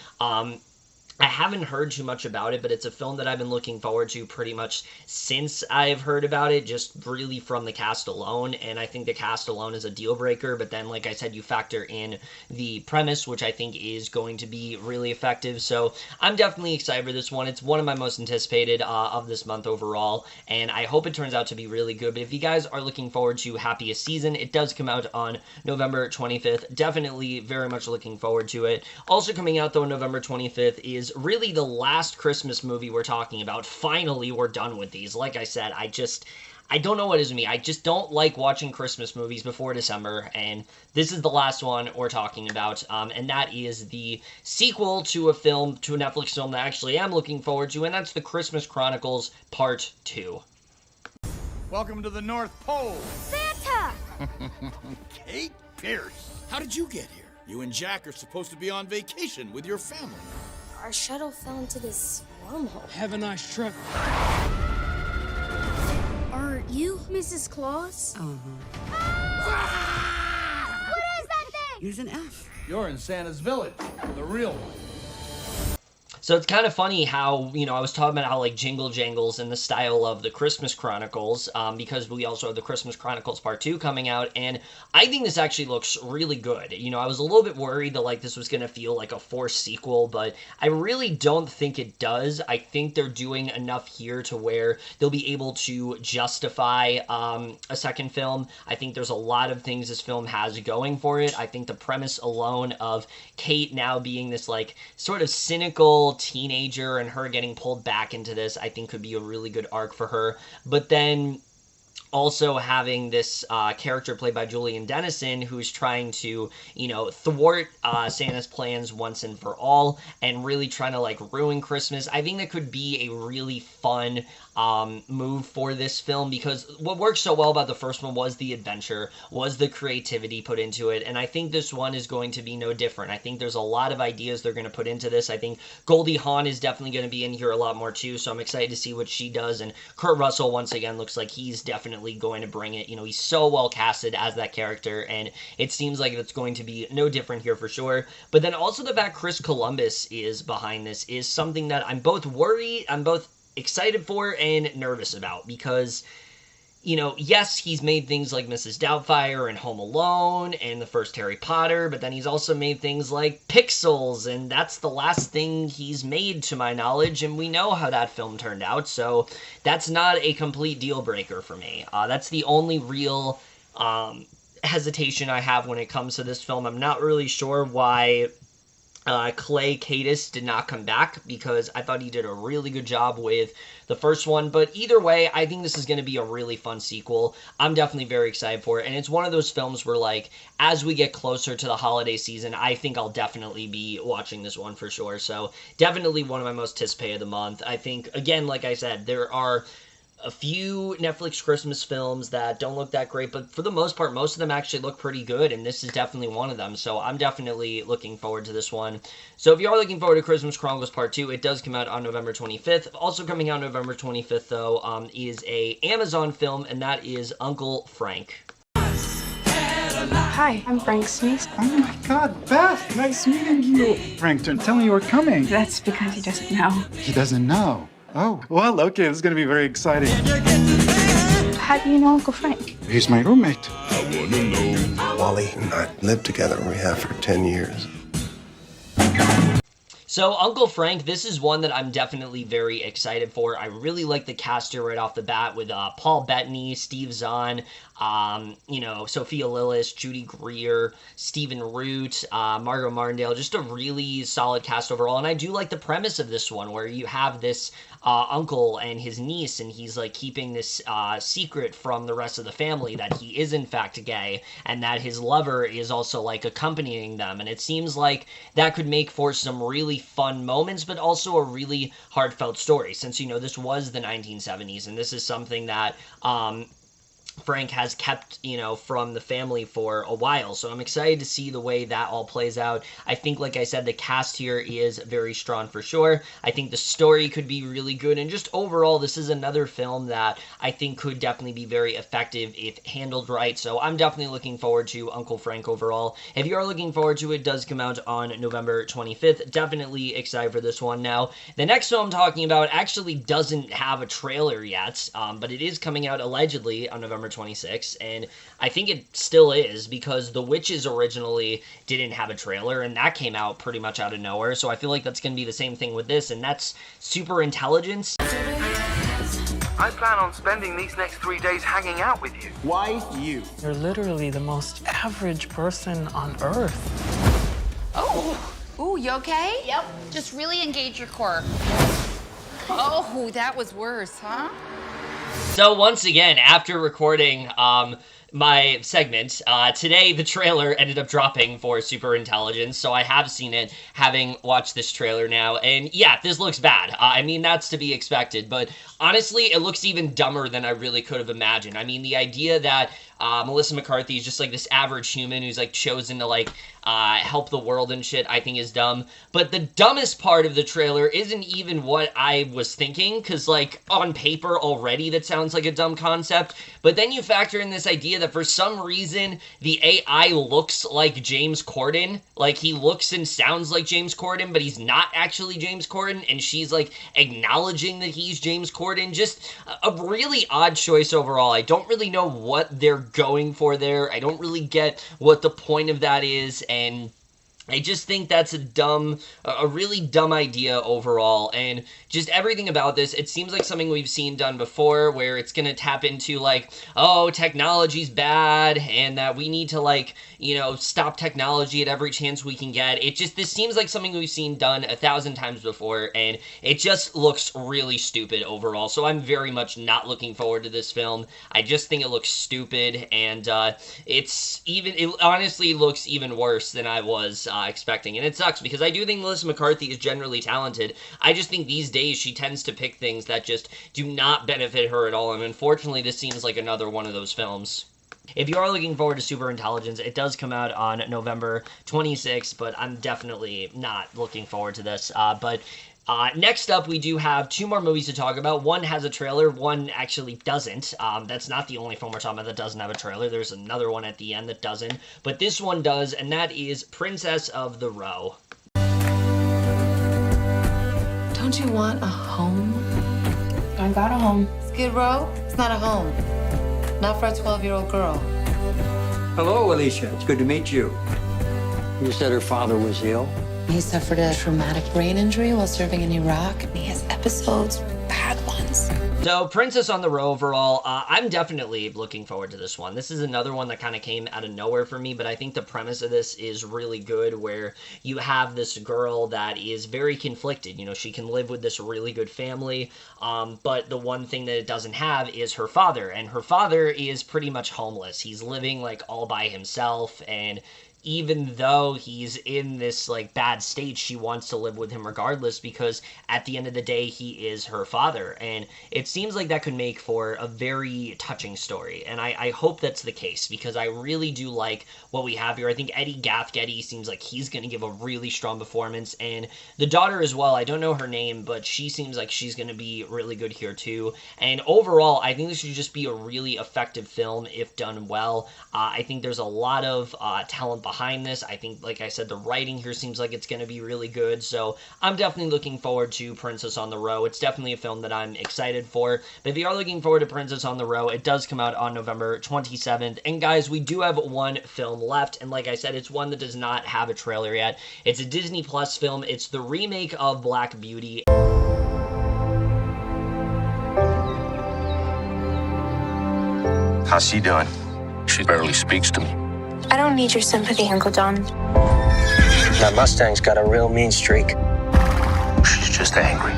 I haven't heard too much about it, but it's a film that I've been looking forward to pretty much since I've heard about it, just really from the cast alone, and I think the cast alone is a deal breaker, but then, like I said, you factor in the premise, which I think is going to be really effective, so I'm definitely excited for this one. It's one of my most anticipated of this month overall, and I hope it turns out to be really good. But if you guys are looking forward to Happiest Season, it does come out on November 25th. Definitely very much looking forward to it. Also coming out, though, on November 25th is really the last Christmas movie we're talking about. Finally, we're done with these. Like I said, I don't know what it is with me. I just don't like watching Christmas movies before December, and this is the last one we're talking about, and that is the sequel to a Netflix film that I actually am looking forward to, and that's The Christmas Chronicles Part 2. Welcome to the North Pole. Santa! Kate? Pierce. How did you get here? You and Jack are supposed to be on vacation with your family. Our shuttle fell into this wormhole. Have a nice trip. Are you Mrs. Claus? What is that thing? Use an F. You're in Santa's village, the real one. So it's kind of funny how, you know, I was talking about how, like, Jingle Jangles in the style of the Christmas Chronicles, because we also have the Christmas Chronicles Part 2 coming out, and I think this actually looks really good. You know, I was a little bit worried that, like, this was going to feel like a forced sequel, but I really don't think it does. I think they're doing enough here to where they'll be able to justify a second film. I think there's a lot of things this film has going for it. I think the premise alone of Kate now being this, like, sort of cynical teenager and her getting pulled back into this, I think could be a really good arc for her. But then also having this character played by Julian Dennison who's trying to, you know, thwart Santa's plans once and for all and really trying to, like, ruin Christmas. I think that could be a really fun move for this film, because what worked so well about the first one was the adventure, was the creativity put into it, and I think this one is going to be no different. I think there's a lot of ideas they're going to put into this. I think Goldie Hawn is definitely going to be in here a lot more too, so I'm excited to see what she does, and Kurt Russell once again looks like he's definitely going to bring it. You know, he's so well casted as that character, and it seems like it's going to be no different here for sure. But then also the fact Chris Columbus is behind this is something that I'm both excited for and nervous about, because, you know, yes, he's made things like Mrs. Doubtfire and Home Alone and the first Harry Potter, but then he's also made things like Pixels, and that's the last thing he's made to my knowledge, and we know how that film turned out, so that's not a complete deal breaker for me. That's the only real hesitation I have when it comes to this film. I'm not really sure why Clay Cadis did not come back, because I thought he did a really good job with the first one. But either way, I think this is going to be a really fun sequel. I'm definitely very excited for it. And it's one of those films where, like, as we get closer to the holiday season, I think I'll definitely be watching this one for sure. So definitely one of my most anticipated of the month. I think, again, like I said, there are a few Netflix Christmas films that don't look that great, but for the most part, most of them actually look pretty good, and this is definitely one of them, so I'm definitely looking forward to this one. So if you are looking forward to Christmas Chronicles Part 2, it does come out on November 25th. Also coming out November 25th, though, is a Amazon film, and that is Uncle Frank. Hi, I'm Frank's niece. Oh my God, Beth! Nice meeting you. Frank didn't tell me you were coming. That's because he doesn't know. He doesn't know. Oh, well, okay, this is going to be very exciting. How do you know Uncle Frank? He's my roommate. Wally and I lived together. We have for 10 years. So, Uncle Frank, this is one that I'm definitely very excited for. I really like the cast here right off the bat with Paul Bettany, Steve Zahn, you know, Sophia Lillis, Judy Greer, Stephen Root, Margot Martindale, just a really solid cast overall. And I do like the premise of this one, where you have this uncle and his niece, and he's, like, keeping this secret from the rest of the family that he is, in fact, gay, and that his lover is also, like, accompanying them. And it seems like that could make for some really fun moments, but also a really heartfelt story, since, you know, this was the 1970s, and this is something that Frank has kept, you know, from the family for a while. So I'm excited to see the way that all plays out. I think, like I said, the cast here is very strong for sure. I think the story could be really good, and just overall, this is another film that I think could definitely be very effective if handled right. So I'm definitely looking forward to Uncle Frank overall. If you are looking forward to it, it does come out on November 25th. Definitely excited for this one. Now, the next film I'm talking about actually doesn't have a trailer yet, but it is coming out allegedly on November 26th, and I think it still is, because The Witches originally didn't have a trailer, and that came out pretty much out of nowhere, so I feel like that's going to be the same thing with this, and that's Super Intelligence. I plan on spending these next 3 days hanging out with you. Why you? You're literally the most average person on Earth. Oh, ooh, you okay? Yep. Just really engage your core. Oh, that was worse, huh? So once again, after recording my segment. Today, the trailer ended up dropping for Super Intelligence, so I have seen it, having watched this trailer now, and yeah, this looks bad. I mean, that's to be expected, but honestly, it looks even dumber than I really could have imagined. I mean, the idea that Melissa McCarthy is just like this average human who's like chosen to like help the world and shit, I think is dumb. But the dumbest part of the trailer isn't even what I was thinking, because like on paper already that sounds like a dumb concept, but then you factor in this idea that for some reason the AI looks like James Corden. Like, he looks and sounds like James Corden, but he's not actually James Corden, and she's like acknowledging that he's James Corden. Just a really odd choice overall. I don't really know what they're going for there. I don't really get what the point of that is, and I just think that's a really dumb idea overall, and just everything about this, it seems like something we've seen done before, where it's going to tap into, like, oh, technology's bad, and that we need to, like, you know, stop technology at every chance we can get. This seems like something we've seen done 1,000 times before, and it just looks really stupid overall, so I'm very much not looking forward to this film. I just think it looks stupid, and it honestly looks even worse than I was expecting, and it sucks because I do think Melissa McCarthy is generally talented. I just think these days she tends to pick things that just do not benefit her at all, and unfortunately this seems like another one of those films. If you are looking forward to Super Intelligence, it does come out on November 26th, but I'm definitely not looking forward to this. Next up, we do have 2 more movies to talk about. One has a trailer, one actually doesn't. That's not the only film we're talking about that doesn't have a trailer. There's another one at the end that doesn't. But this one does, and that is Princess of the Row. Don't you want a home? I got a home. Skid Row? It's not a home. Not for a 12-year-old girl. Hello, Alicia. It's good to meet you. You said her father was ill? He suffered a traumatic brain injury while serving in Iraq. He has episodes, bad ones. So, Princess on the Row overall, I'm definitely looking forward to this one. This is another one that kind of came out of nowhere for me, but I think the premise of this is really good, where you have this girl that is very conflicted. You know, she can live with this really good family, but the one thing that it doesn't have is her father, and her father is pretty much homeless. He's living, like, all by himself, and even though he's in this, like, bad state, she wants to live with him regardless, because at the end of the day, he is her father. And it seems like that could make for a very touching story. And I hope that's the case, because I really do like what we have here. I think Eddie Gathgetty seems like he's going to give a really strong performance. And the daughter as well, I don't know her name, but she seems like she's going to be really good here too. And overall, I think this should just be a really effective film if done well. I think there's a lot of talent behind this. I think, like I said, the writing here seems like it's going to be really good, so I'm definitely looking forward to Princess on the Row. It's definitely a film that I'm excited for, but if you are looking forward to Princess on the Row, it does come out on November 27th, and guys, we do have one film left, and like I said, it's one that does not have a trailer yet. It's a Disney Plus film. It's the remake of Black Beauty. How's she doing? She barely speaks to me. I don't need your sympathy, Uncle John. That Mustang's got a real mean streak. She's just angry.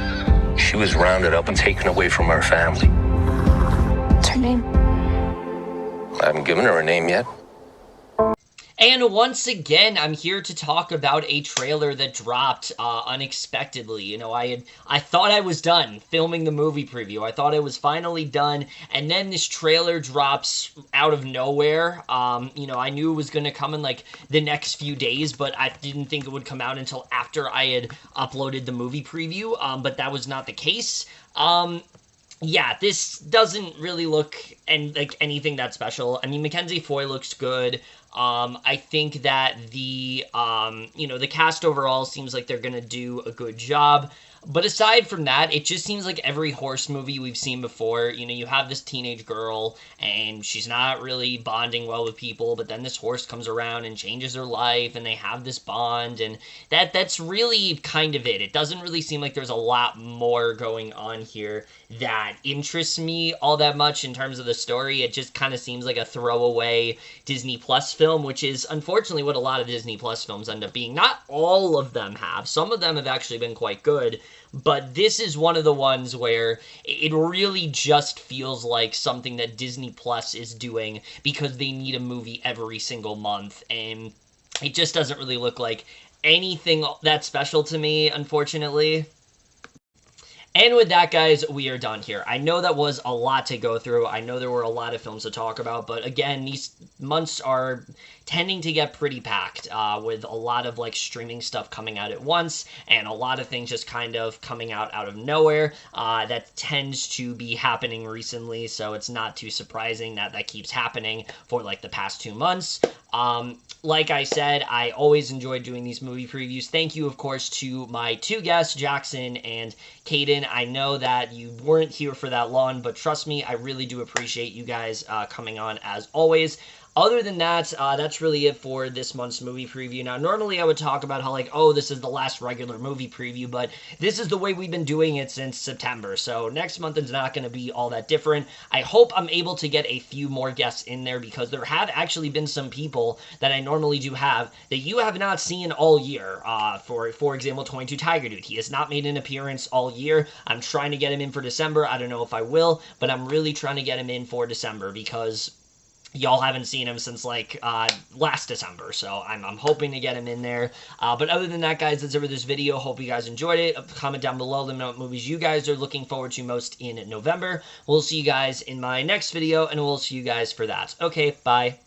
She was rounded up and taken away from her family. What's her name? I haven't given her a name yet. And once again, I'm here to talk about a trailer that dropped unexpectedly. You know, I thought I was done filming the movie preview. I thought I was finally done, and then this trailer drops out of nowhere. You know, I knew it was going to come in, like, the next few days, but I didn't think it would come out until after I had uploaded the movie preview, but that was not the case. Yeah, this doesn't really look like anything that special. I mean, Mackenzie Foy looks good. I think that the cast overall seems like they're going to do a good job. But aside from that, it just seems like every horse movie we've seen before. You know, you have this teenage girl, and she's not really bonding well with people, but then this horse comes around and changes her life, and they have this bond, and that's really kind of it. It doesn't really seem like there's a lot more going on here that interests me all that much in terms of the story. It just kind of seems like a throwaway Disney Plus film, which is unfortunately what a lot of Disney Plus films end up being. Not all of them have. Some of them have actually been quite good. But this is one of the ones where it really just feels like something that Disney Plus is doing because they need a movie every single month, and it just doesn't really look like anything that special to me, unfortunately. And with that, guys, we are done here. I know that was a lot to go through. I know there were a lot of films to talk about, but again, these months are tending to get pretty packed with a lot of like streaming stuff coming out at once and a lot of things just kind of coming out of nowhere. That tends to be happening recently, so it's not too surprising that that keeps happening for like the past 2 months. Like I said, I always enjoy doing these movie previews. Thank you, of course, to my 2 guests, Jackson and Caden. I know that you weren't here for that long, but trust me, I really do appreciate you guys coming on as always. Other than that, that's really it for this month's movie preview. Now, normally I would talk about how, like, oh, this is the last regular movie preview, but this is the way we've been doing it since September, so next month is not going to be all that different. I hope I'm able to get a few more guests in there, because there have actually been some people that I normally do have that you have not seen all year. For example, 22 Tiger Dude. He has not made an appearance all year. I'm trying to get him in for December. I don't know if I will, but I'm really trying to get him in for December, because y'all haven't seen him since, like, last December, so I'm hoping to get him in there. But other than that, guys, that's it for this video. Hope you guys enjoyed it. Comment down below. Let me know what movies you guys are looking forward to most in November. We'll see you guys in my next video, and we'll see you guys for that. Okay, bye.